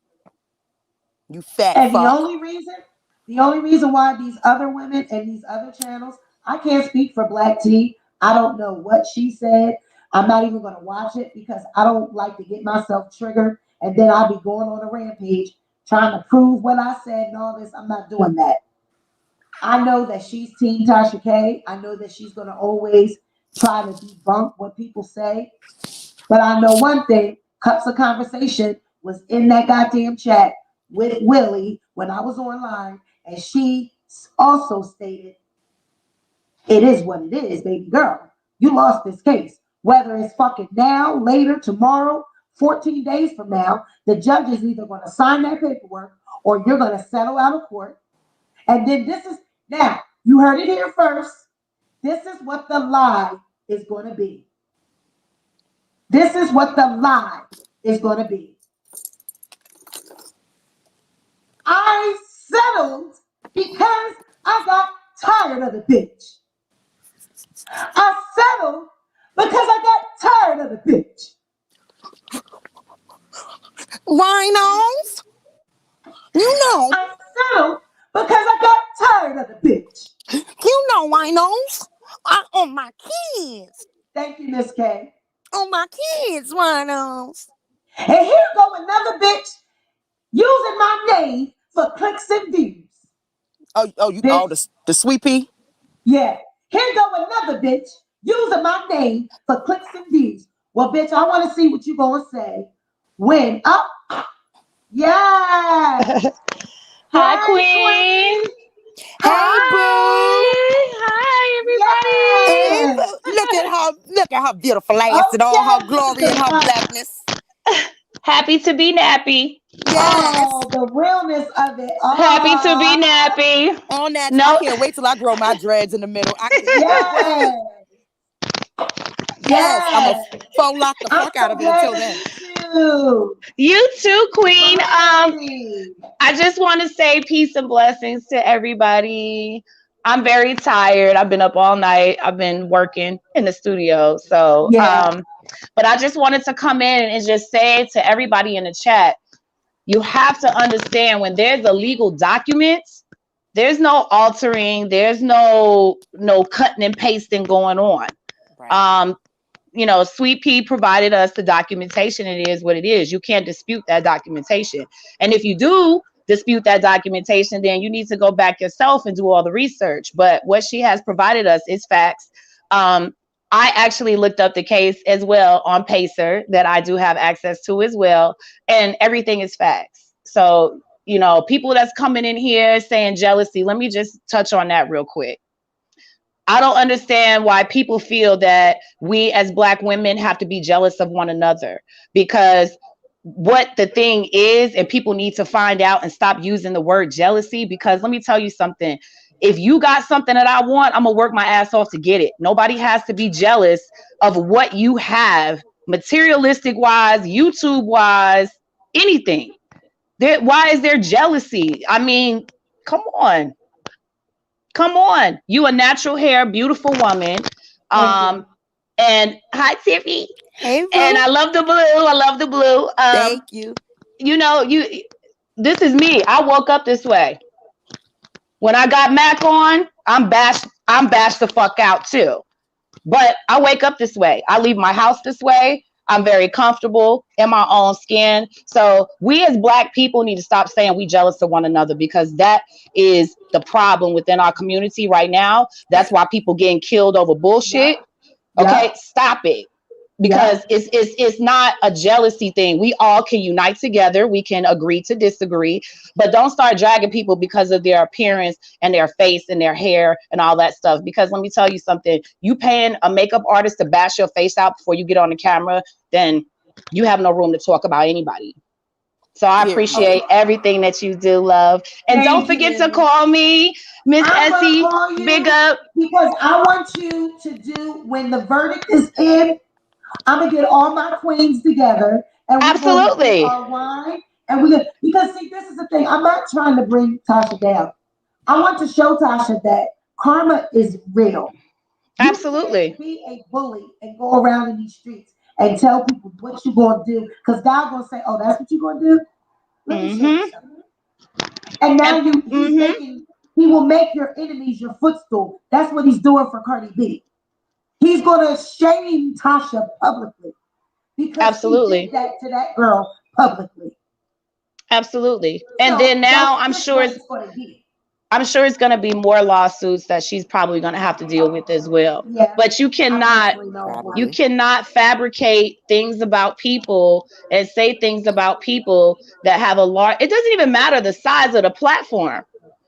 You fat And fuck. the only reason why these other women and these other channels, I can't speak for Black T. I don't know what she said. I'm not even going to watch it because I don't like to get myself triggered and then I'll be going on a rampage trying to prove what I said and all this. I'm not doing that. I know that she's Team Tasha K. I know that she's going to always try to debunk what people say. But I know one thing, Cups of Conversation was in that goddamn chat with Willie when I was online, and she also stated, it is what it is, baby girl. You lost this case. Whether it's fucking now, later, tomorrow, 14 days from now, the judge is either going to sign that paperwork or you're going to settle out of court. And then now, you heard it here first. This is what the lie is going to be. This is what the lie is going to be. I settled because I got tired of the bitch. I settled because I got tired of the bitch. WINO'S. You know. I settled because I got tired of the bitch. You know WINO'S. On my kids. Thank you, Miss K. On my kids, WINO'S. And here go another bitch using my name for clicks and views. Oh, the sweet pea. Yeah. Here go another bitch using my name for clicks and views. Well, bitch, I want to see what you gonna say when yeah. Hi, Hey, Queen. Hey, boo. Hi, Hey, everybody. Yes. boo. Look at her beautiful ass and all her Okay. glory and her blackness. Happy to be nappy. Yes. Oh, the realness of it. Happy to be Oh, nappy. All natural. I No, can't wait till I grow my dreads in the middle. yes. Yes. I'm a Yes. faux lock the I'm fuck out so of it glad until to then. meet you. you too, Queen. Finally. I just want to say peace and blessings to everybody. I'm very tired. I've been up all night. I've been working in the studio. So, Yeah. but I just wanted to come in and just say to everybody in the chat, you have to understand when there's a legal document, there's no altering, there's no cutting and pasting going on. Right. Sweet Pea provided us the documentation. It is what it is. You can't dispute that documentation. And if you do dispute that documentation, then you need to go back yourself and do all the research. But what she has provided us is facts. I actually looked up the case as well on Pacer that I do have access to as well. And everything is facts. So, people that's coming in here saying jealousy, let me just touch on that real quick. I don't understand why people feel that we as Black women have to be jealous of one another, because what the thing is, and people need to find out and stop using the word jealousy, because let me tell you something. If you got something that I want, I'm going to work my ass off to get it. Nobody has to be jealous of what you have, materialistic wise, YouTube wise, anything. Why is there jealousy? I mean, come on. Come on. You a natural hair, beautiful woman. Thank you. And hi, Tiffy. Hey, And boo. I love the blue. I love the blue. Thank you. You this is me. I woke up this way. When I got Mac on, I'm bashed the fuck out too. But I wake up this way. I leave my house this way. I'm very comfortable in my own skin. So we as Black people need to stop saying we jealous of one another, because that is the problem within our community right now. That's why people getting killed over bullshit. Okay, Yep. stop it. Because Yep. it's not a jealousy thing. We all can unite together. We can agree to disagree, but don't start dragging people because of their appearance and their face and their hair and all that stuff. Because let me tell you something, you paying a makeup artist to bash your face out before you get on the camera, then you have no room to talk about anybody. So I Period. appreciate everything that you do, love. And don't Thank forget to you. call me Miss I'm gonna Essie. call Big you up. because I want you to do when the verdict is in. I'm gonna get all my queens together and we're gonna get Absolutely. our wine and we're gonna because see this is the thing. I'm not trying to bring Tasha down. I want to show Tasha that karma is real. You Absolutely. can't be a bully and go around in these streets and tell people what you're gonna do because God gonna say, "Oh, that's what you're gonna do." Let me show you Mm-hmm. something. And now Mm-hmm. he will make your enemies your footstool. That's what he's doing for Cardi B. He's gonna shame Tasha publicly because she did Absolutely. that to that girl publicly. Absolutely. And So then that's now just what it's gonna be. I'm sure it's going to be more lawsuits that she's probably going to have to deal with as well. Yeah, But I definitely know you one. Probably. cannot fabricate things about people and say things about people that have a large, it doesn't even matter the size of the platform,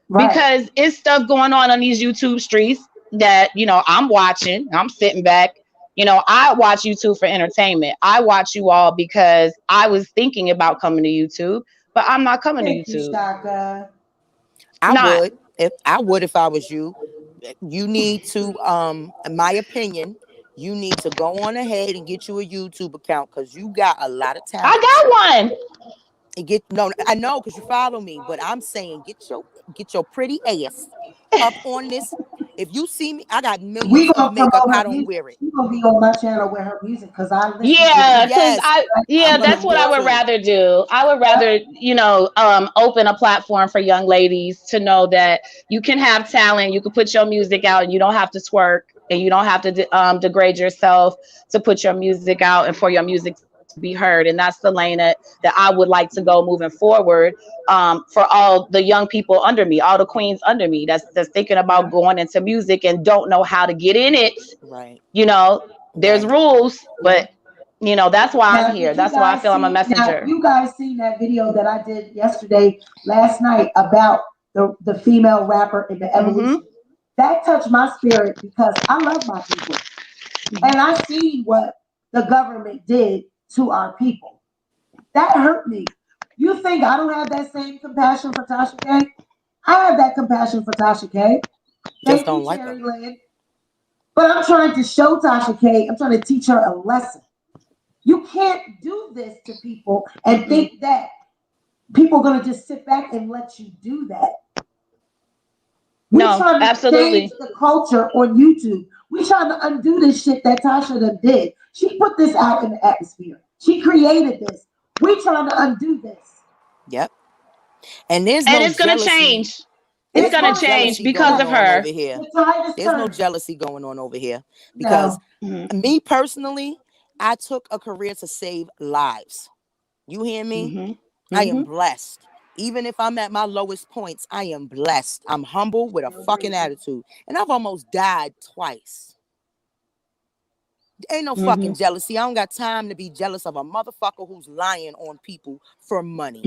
Right. because it's stuff going on these YouTube streets that, I'm watching, I'm sitting back. I watch YouTube for entertainment. I watch you all because I was thinking about coming to YouTube, but I'm not coming to Thank you, YouTube. Shaka. I Not. would. If I was you. You need to, in my opinion, you need to go on ahead and get you a YouTube account because you got a lot of talent. I got one. And no, I know because you follow me, but I'm saying get your pretty ass up on this. If you see me, I got We millions of gonna makeup. promote I her don't music. wear it. She gonna be on my channel with her music because I listen to Yeah, music. because Yes, I'm gonna that's do what I it would too. rather do. I would Yep. rather, open a platform for young ladies to know that you can have talent, you can put your music out, and you don't have to twerk, and you don't have to degrade yourself to put your music out and for your music to be heard, and that's the lane that I would like to go moving forward, for all the young people under me, all the queens under me that's thinking about going into music and don't know how to get in it. Right. You know, there's Right. rules, but that's why I'm Now, here. did you That's why I guys feel I'm a see? Now, messenger. you guys seen that video that I did last night about the female rapper and the evolution? That touched my spirit because I love my people, and I see what the government did to our people. That hurt me. You think I don't have that same compassion for Tasha K? I have that compassion for Tasha K. Just Thank don't you, like her. Cherry Lynn. But I'm trying to show Tasha K, I'm trying to teach her a lesson. You can't do this to people and think that people are going to just sit back and let you do that. We No, trying to absolutely. change the culture on YouTube. We trying to undo this shit that Tasha done did. She put this out in the atmosphere. She created this. We trying to undo this. Yep. And there's And no it's gonna jealousy. change. It's There's gonna no change jealousy because going of on her. over here. The tide is There's no turning. jealousy going on over here because No. me personally, I took a career to save lives. You hear me? I am blessed. Even if I'm at my lowest points, I am blessed. I'm humble with a fucking attitude. And I've almost died twice. Ain't no fucking jealousy. I don't got time to be jealous of a motherfucker who's lying on people for money.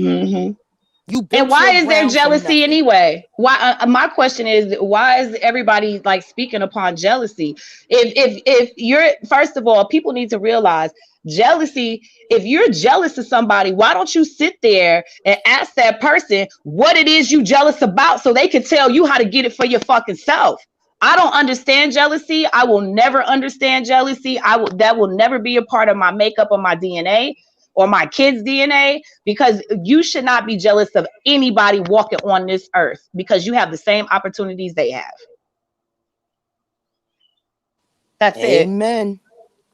You built And why your is there ground for jealousy nothing. anyway? Why? My question is, why is everybody like speaking upon jealousy? If you're, first of all, people need to realize jealousy. If you're jealous of somebody, why don't you sit there and ask that person what it is you jealous about, so they can tell you how to get it for your fucking self? I don't understand jealousy. I will never understand jealousy. That will never be a part of my makeup or my DNA or my kids' DNA, because you should not be jealous of anybody walking on this earth because you have the same opportunities they have. That's it. Amen.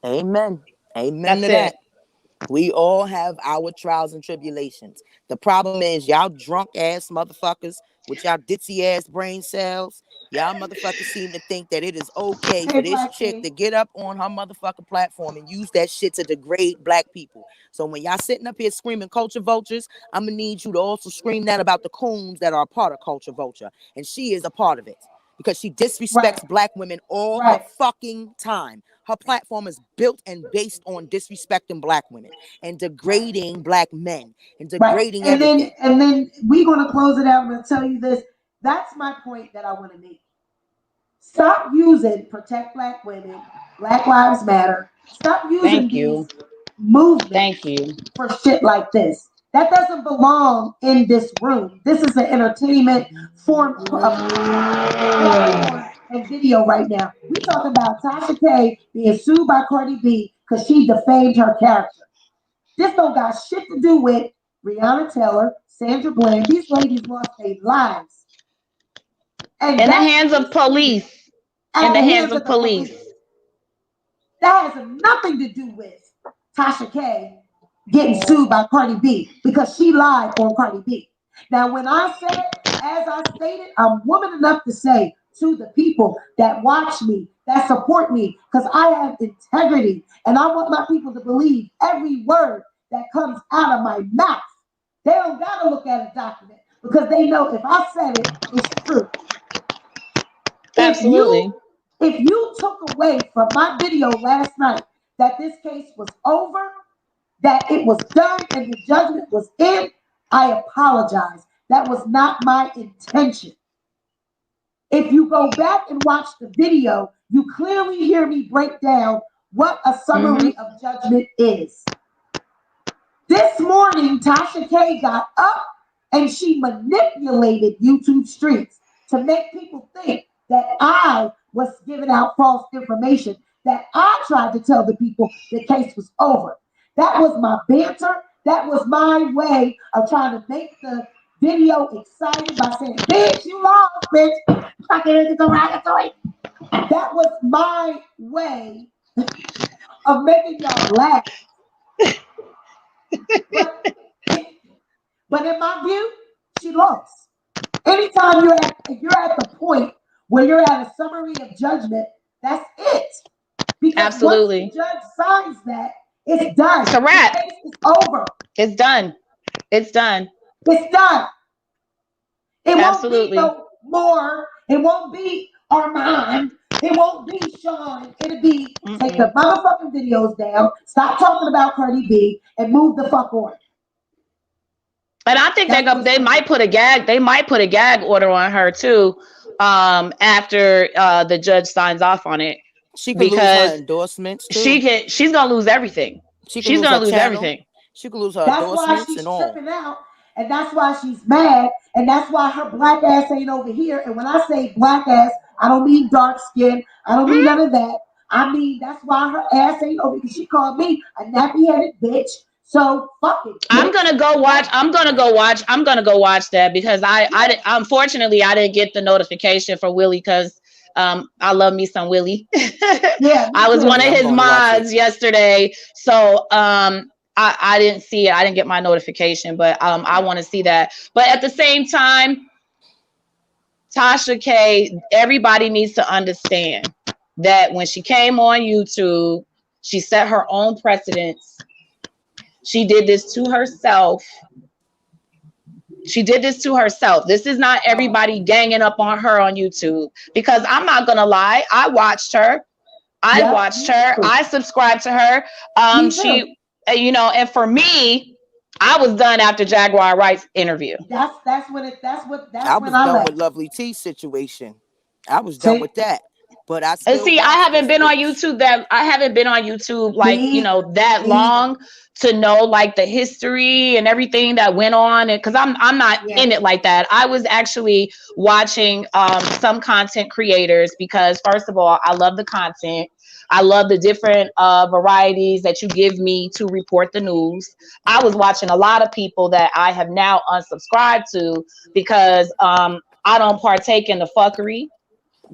Amen. Amen That's to it. that. We all have our trials and tribulations. The problem is y'all drunk ass motherfuckers with y'all ditzy ass brain cells. Y'all motherfuckers seem to think that it is okay for Hey, this Black chick to King. get up on her motherfucking platform and use that shit to degrade black people. So when y'all sitting up here screaming culture vultures, I'm gonna need you to also scream that about the coons that are a part of culture vulture. And she is a part of it because she disrespects black women all the fucking time. Her platform is built and based on disrespecting black women and degrading black men and degrading everything. And then we're gonna close it out. I'm gonna tell you this. That's my point that I want to make. Stop using protect black women, Black Lives Matter. Stop using Thank these you. movements Thank you. for shit like this. That doesn't belong in this room. This is an entertainment form of platform and video right now. We talking about Tasha K being sued by Cardi B because she defamed her character. This don't got shit to do with Breonna Taylor, Sandra Bland. These ladies lost their lives. And in the hands of police. In the hands of police. That has nothing to do with Tasha K getting sued by Cardi B because she lied on Cardi B. Now, when I said, as I stated, I'm woman enough to say to the people that watch me, that support me, because I have integrity and I want my people to believe every word that comes out of my mouth. They don't got to look at a document because they know if I said it, it's true. Absolutely. If you took away from my video last night that this case was over, that it was done and the judgment was in, I apologize. That was not my intention. If you go back and watch the video, you clearly hear me break down what a summary of judgment is. This morning, Tasha K got up and she manipulated YouTube streets to make people think that I was giving out false information, that I tried to tell the people the case was over. That was my banter. That was my way of trying to make the video exciting by saying, bitch, you lost, bitch. That was my way of making y'all laugh. But in my view, she lost. Anytime you're at the point where you're at a summary of judgment, that's it. Because once the judge signs that, It's done. It's a wrap. The case is over. It's done. It's done. It's done. It Absolutely. won't be no more. It won't be Armand. It won't be Sean. It'll be take the motherfucking videos down, stop talking about Cardi B, and move the fuck on. And I think they might put a gag. They might put a gag order on her too, after the judge signs off on it. She could lose her endorsements too. She's gonna lose everything. She's gonna lose everything. She could lose her endorsements and all. That's why she's tripping out, and that's why she's mad, and that's why her black ass ain't over here. And when I say black ass, I don't mean dark skin. I don't mean none of that. I mean that's why her ass ain't over because she called me a nappy-headed bitch. So fuck it. I'm gonna go watch that because I unfortunately I didn't get the notification for Willie because I love me some Willie. Yeah, I was one of his mods yesterday, so I didn't see it. I didn't get my notification, but I want to see that. But at the same time, Tasha K, everybody needs to understand that when she came on YouTube, she set her own precedents. She did this to herself. This is not everybody ganging up on her on YouTube because I'm not going to lie. I watched her. I subscribed to her. She, and for me, I was done after Jaguar Wright's interview. I was done with Lovely T situation. I was done with that. But I haven't been on YouTube that long to know like the history and everything that went on, and because I'm not in it like that. I was actually watching some content creators because first of all, I love the content. I love the different varieties that you give me to report the news. I was watching a lot of people that I have now unsubscribed to because I don't partake in the fuckery.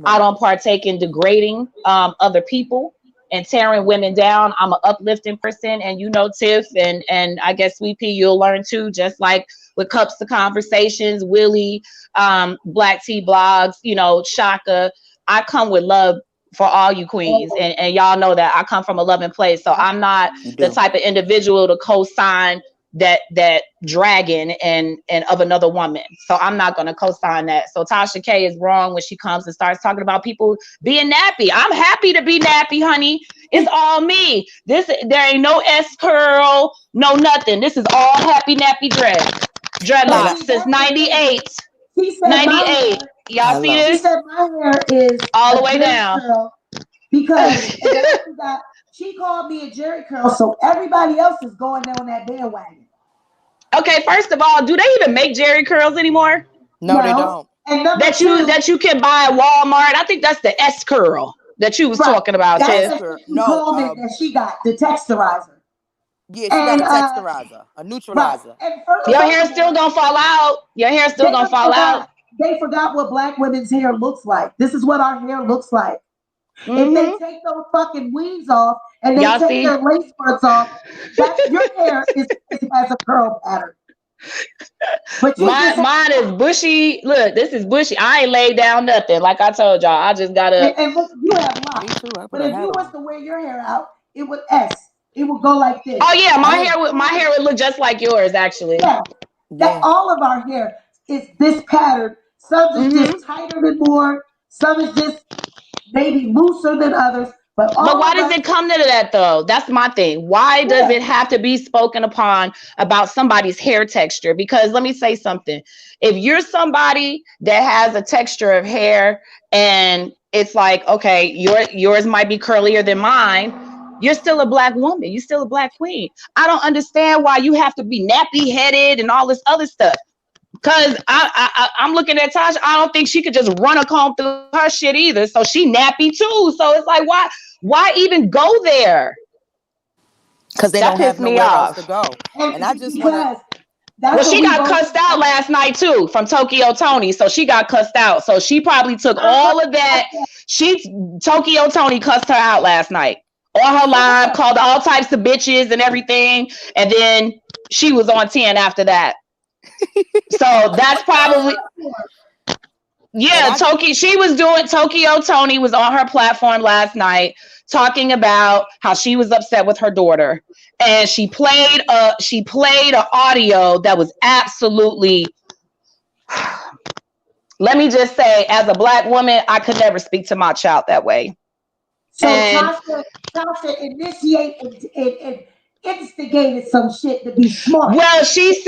I don't partake in degrading other people and tearing women down. I'm an uplifting person, and Tiff and I guess Sweet Pea, you'll learn too, just like with Cups to Conversations, Willie, Black Tea Blogs, Shaka. I come with love for all you queens, and y'all know that I come from a loving place. So I'm not the type of individual to co-sign that dragon and of another woman. So I'm not going to co-sign that. So Tasha K is wrong when she comes and starts talking about people being nappy. I'm happy to be nappy, honey. It's all me. There ain't no S curl, no nothing. This is all happy nappy dreadlocks since 98. 98. Y'all see this? She said my hair is all the way down because she called me a Jerry curl, so everybody else is going down that bandwagon. Okay, first of all, do they even make Jerry curls anymore? No, they don't. And that you can buy at Walmart. I think that's the S curl that you was talking about, Tiff. That she got the texturizer. Yeah, she got a texturizer, a neutralizer. Right. Your hair's still gonna fall out. They forgot what black women's hair looks like. This is what our hair looks like. If they take those fucking weaves off and they take their lace fronts off, your hair has a curl pattern. But mine is bushy. Look, this is bushy. I ain't laid down nothing. Like I told y'all, I just gotta. And look, you have locks. But if you was to wear your hair out, it would S. It would go like this. Oh yeah, my hair would look just like yours, actually. Yeah. That all of our hair is this pattern. Some is just tighter than more. Some is just maybe looser than others. But why does it come to that though? That's my thing. Why does it have to be spoken upon about somebody's hair texture? Because let me say something. If you're somebody that has a texture of hair and it's like, okay, yours might be curlier than mine, you're still a black woman. You're still a black queen. I don't understand why you have to be nappy headed and all this other stuff. Because I'm looking at Tasha. I don't think she could just run a comb through her shit either. So she nappy too. So it's like, why even go there? Because they don't have nowhere else to go. And I just want to. Well, she got cussed out last night too from Tokyo Tony. So she got cussed out. So she probably took all of that. Tokyo Tony cussed her out last night. On her live, called all types of bitches and everything. And then she was on 10 after that. So that's probably Yeah, Tokyo Tony was on her platform last night talking about how she was upset with her daughter. And she played an audio that was absolutely, let me just say, as a Black woman, I could never speak to my child that way. So Tasha initiated and instigated some shit to be smart. Well, she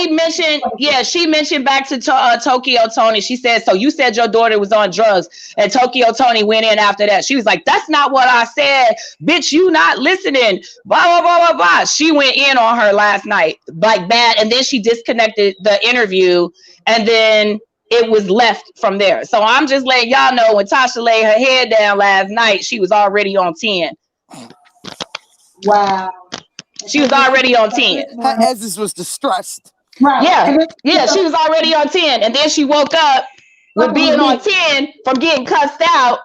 mentioned back to Tokyo Tony. She said, so you said your daughter was on drugs, and Tokyo Tony went in after that. She was like, that's not what I said, bitch, you not listening, blah, blah, blah, blah, blah. She went in on her last night like that, and then she disconnected the interview, and then it was left from there. So I'm just letting y'all know, when Tasha laid her head down last night, she was already on 10. Wow. She was already on 10. Her essence was distressed. Right. Yeah, she was already on 10. And then she woke up with being on 10 from getting cussed out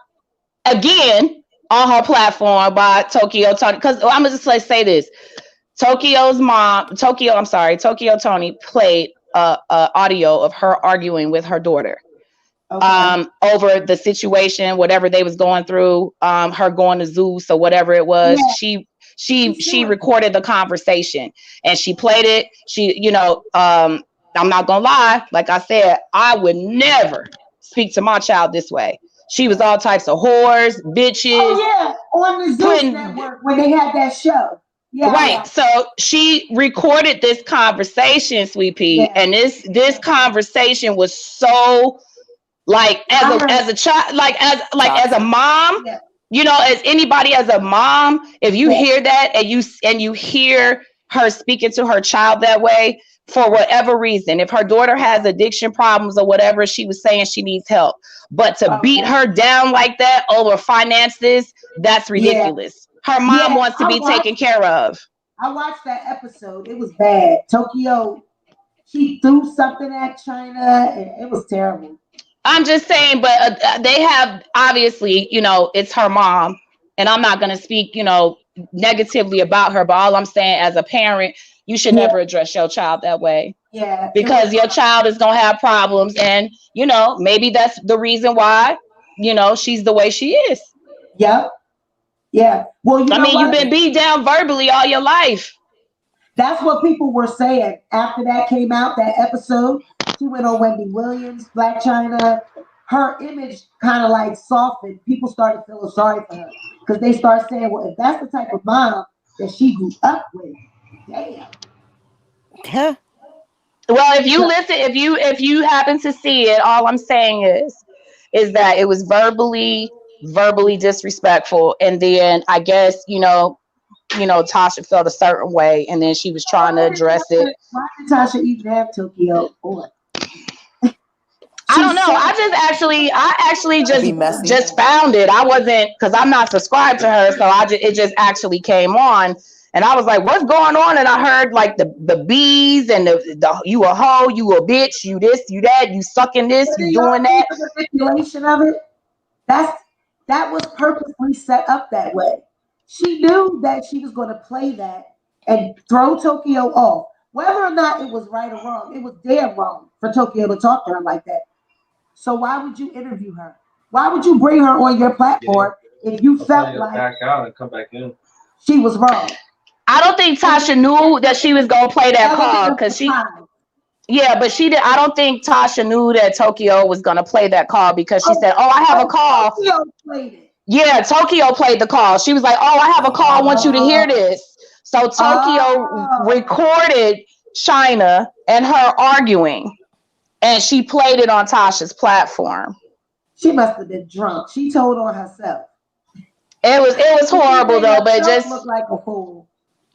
again on her platform by Tokyo Tony. Because I'm going to just say this. Tokyo Tony played audio of her arguing with her daughter. Okay. Over the situation, whatever they was going through, her going to Zeus or whatever it was. Yeah. She recorded the conversation and she played it. I'm not gonna lie, like I said, I would never speak to my child this way. She was all types of whores, bitches. Oh yeah, on the Zeus network when they had that show. Yeah. Right. So she recorded this conversation, Sweet Pea, and this conversation was so like as a child, as a mom. Yeah. You know, as anybody, as a mom, if you hear that and you hear her speaking to her child that way, for whatever reason, if her daughter has addiction problems or whatever, she was saying she needs help. But to beat her down like that over finances, that's ridiculous. Her mom wants to be taken care of. I watched that episode. It was bad. Tokyo, she threw something at China and it was terrible. I'm just saying, but they have, obviously, it's her mom, and I'm not going to speak, negatively about her, but all I'm saying, as a parent, you should never address your child that way. Yeah. Because your child is going to have problems, and, maybe that's the reason why, she's the way she is. Yep. Yeah. Well, you've been beat down verbally all your life. That's what people were saying after that came out, that episode. She went on Wendy Williams, Black China. Her image kind of like softened. People started feeling sorry for her because they start saying, well, if that's the type of mom that she grew up with, damn. Huh? Well, if you listen, if you happen to see it, all I'm saying is that it was verbally disrespectful. And then I guess, Tasha felt a certain way, and then she was trying to address it. Why did Tasha even have Tokyo on? I don't know. I actually just found it. I wasn't, because I'm not subscribed to her, so it just actually came on, and I was like, "What's going on?" And I heard like the bees and the you a hoe, you a bitch, you this, you that, you sucking this, you doing that. The manipulation of it. That was purposely set up that way. She knew that she was going to play that and throw Tokyo off. Whether or not it was right or wrong, it was damn wrong for Tokyo to talk to her like that. So why would you interview her? Why would you bring her on your platform if you felt like back out and come back in? She was wrong? I don't think Tasha knew that she was going to play that call because she. Yeah, but she did. I don't think Tasha knew that Tokyo was going to play that call because she said, "Oh, I have a call." Tokyo played it. Yeah, Tokyo played the call. She was like, "Oh, I have a call. I want you to hear this." So Tokyo recorded China and her arguing, and she played it on Tasha's platform. She must have been drunk. She told on herself. It was horrible though, but just looked like a fool.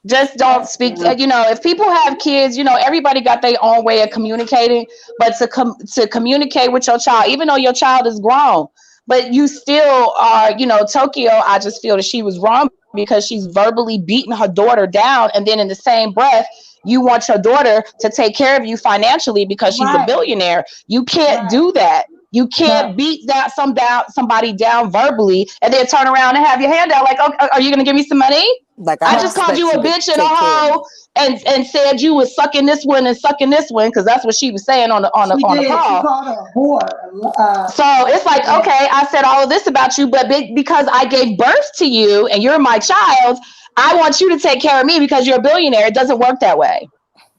Just don't speak. If people have kids, everybody got their own way of communicating. But to communicate with your child, even though your child is grown, but you still are, Tokyo. I just feel that she was wrong because she's verbally beating her daughter down, and then in the same breath, you want your daughter to take care of you financially because she's a billionaire. You can't do that. You can't beat somebody down verbally and then turn around and have your hand out like, okay, are you gonna give me some money? Like I just called you a bitch and a hoe and said you was sucking this one and sucking this one, because that's what she was saying on the call. She called her a whore. So it's like, okay, I said all of this about you, but because I gave birth to you and you're my child, I want you to take care of me because you're a billionaire. It doesn't work that way.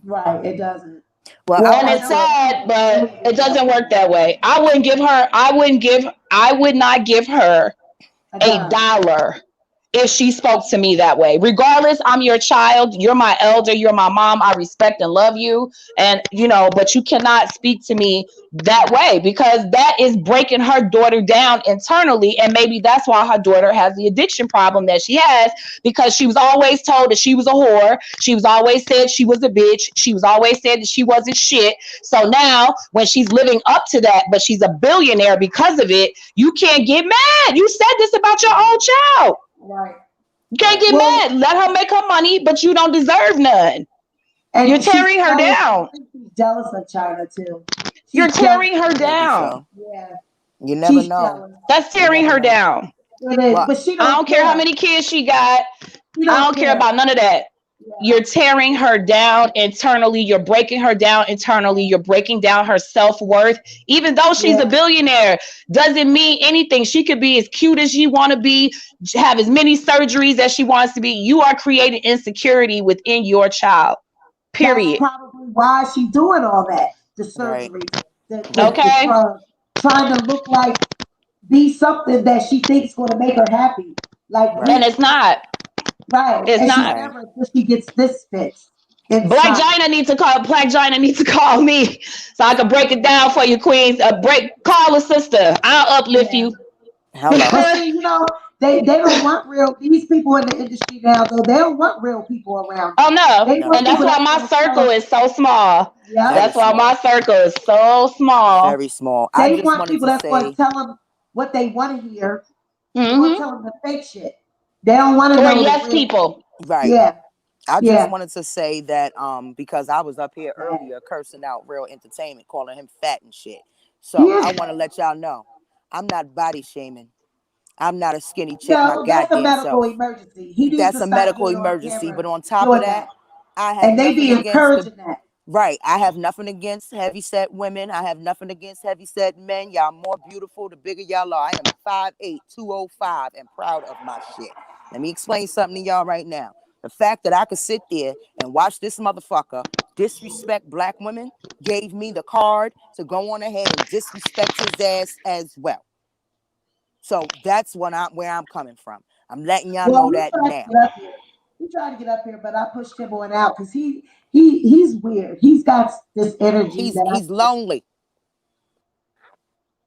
Right, it doesn't. Well, and it's sad, but it doesn't work that way. I would not give her $1 if she spoke to me that way. Regardless, I'm your child, you're my elder, you're my mom, I respect and love you, and but you cannot speak to me that way, because that is breaking her daughter down internally. And maybe that's why her daughter has the addiction problem that she has, because she was always told that she was a whore, she was always said she was a bitch, she was always said that she wasn't shit. So now when she's living up to that, but she's a billionaire because of it, you can't get mad. You said this about your own child. Right. You can't get mad. Let her make her money, but you don't deserve none. And you're tearing her down. She's jealous of China too. You're tearing her down. Yeah. You never know. That's tearing her down. It is, but she I don't care how many kids she got. I don't care about none of that. Yeah. You're tearing her down internally. You're breaking her down internally. You're breaking down her self-worth. Even though she's a billionaire, doesn't mean anything. She could be as cute as she want to be, have as many surgeries as she wants to be. You are creating insecurity within your child. Period. That's probably why she's doing all that. The surgery. Right. Trying to look like, be something that she thinks going to make her happy. And it's not. Right. It's not. She gets this fixed. Black Gina needs to call me so I can break it down for you, queens. Call a sister. I'll uplift you. Hello. They don't want real. These people in the industry now, though, they don't want real people around. Oh no, and that's why my circle is so small. Yeah, that's why my circle is so small. Very small. They want people that's going to tell them what they want to hear. They want to tell them the fake shit. They don't want to know. Yes, people. Right. Yeah. I just wanted to say that because I was up here earlier cursing out Real Entertainment, calling him fat and shit. So I want to let y'all know, I'm not body shaming. I'm not a skinny chick. No, that's a medical emergency. That's a medical emergency. But on top of that, I have and they be encouraging that. Right. I have nothing against heavyset women. I have nothing against heavyset men. Y'all more beautiful the bigger y'all are. I am 5'8", 205 and proud of my shit. Let me explain something to y'all right now. The fact that I could sit there and watch this motherfucker disrespect black women gave me the card to go on ahead and disrespect his ass as well. So that's where I'm coming from. I'm letting y'all know that now. He tried to get up here, but I pushed him on out because he's weird. He's got this energy. He's lonely.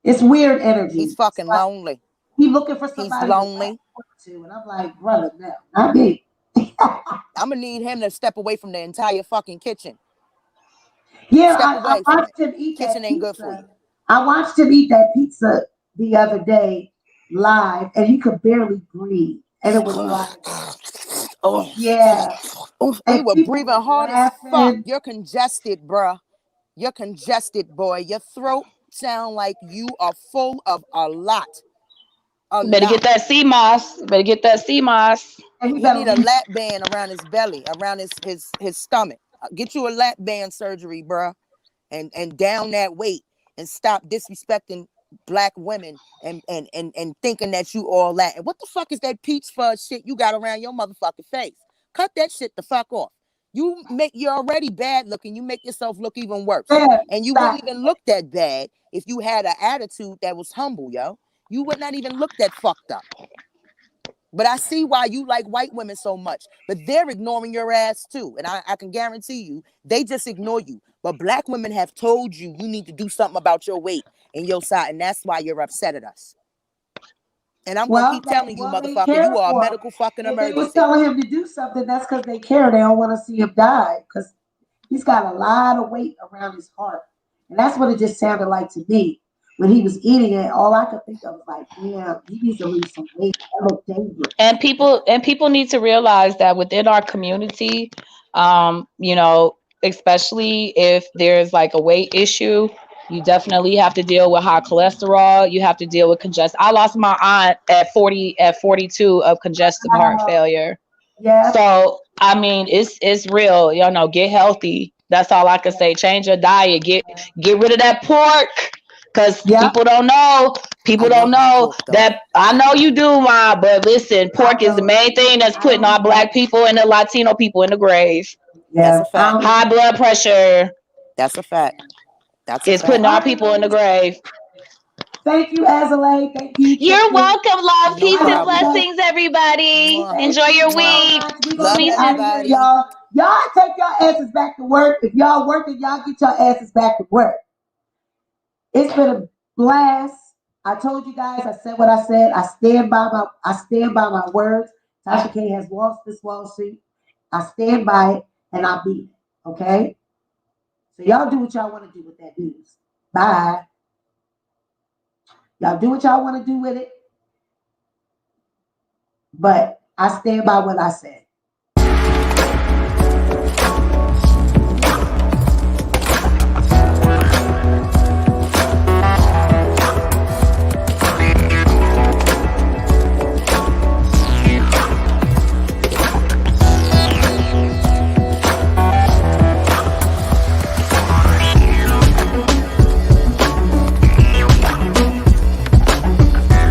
It's weird energy. He's fucking lonely. He's looking for somebody. He's lonely. And I'm like, brother, no, not me. I'm gonna need him to step away from the entire fucking kitchen. Yeah, I watched him eat that kitchen ain't good for you. I watched him eat that pizza the other day live, and he could barely breathe, and it was like, yeah. You were breathing hard as fuck. You're congested, bruh. You're congested, boy. Your throat sound like you are full of a lot. Get that sea moss. Better get that sea moss. You need a lap band around his belly, around his stomach. Get you a lap band surgery, bruh, and down that weight and stop disrespecting black women and thinking that you all that. And what the fuck is that peach fuzz shit you got around your motherfucking face? Cut that shit the fuck off. You're already bad looking. You make yourself look even worse. And you wouldn't even look that bad if you had an attitude that was humble, yo. You would not even look that fucked up. But I see why you like white women so much. But they're ignoring your ass too. And I can guarantee you, they just ignore you. But black women have told you need to do something about your weight and your side. And that's why you're upset at us. And I'm going to keep telling you, motherfucker, you are a medical fucking emergency. They was telling him to do something. That's because they care. They don't want to see him die. Because he's got a lot of weight around his heart. And that's what it just sounded like to me. When he was eating it, all I could think of was like, yeah, he needs to lose some weight. That looks dangerous. And people need to realize that within our community, especially if there's like a weight issue, You definitely have to deal with high cholesterol. You have to deal with congestion. I lost my aunt at 42 of congestive heart failure. Yeah. So I mean, it's real. You know, get healthy. That's all I can say. Change your diet. Get rid of that pork. Cause Yeah. people don't know. I People don't love my know pork though. that. I know you do, Ma. But listen, I pork is the don't. main thing that's I putting don't our eat black pork. people and the Latino people in the grave. That's a Yeah. I fact. don't eat High blood pressure That's a fact. That's a is putting fact. our All right, people in the ladies. grave. Thank you, Azalea. Thank you, You're Tiffany. welcome, love. No Peace I and hope you problem. guys. blessings, everybody. Mwah. Thank Enjoy you your so Mwah. week. much. We're gonna Love get Sweet. out of here, everybody. y'all. Y'all take your asses back to work. If y'all working, y'all get your asses back to work. It's been a blast. I told you guys. I said what I said. I stand by my words. Tasha K has lost this lawsuit. I stand by it, and I beat it. Okay. So y'all do what y'all want to do with that news. Bye. Y'all do what y'all want to do with it. But I stand by what I said.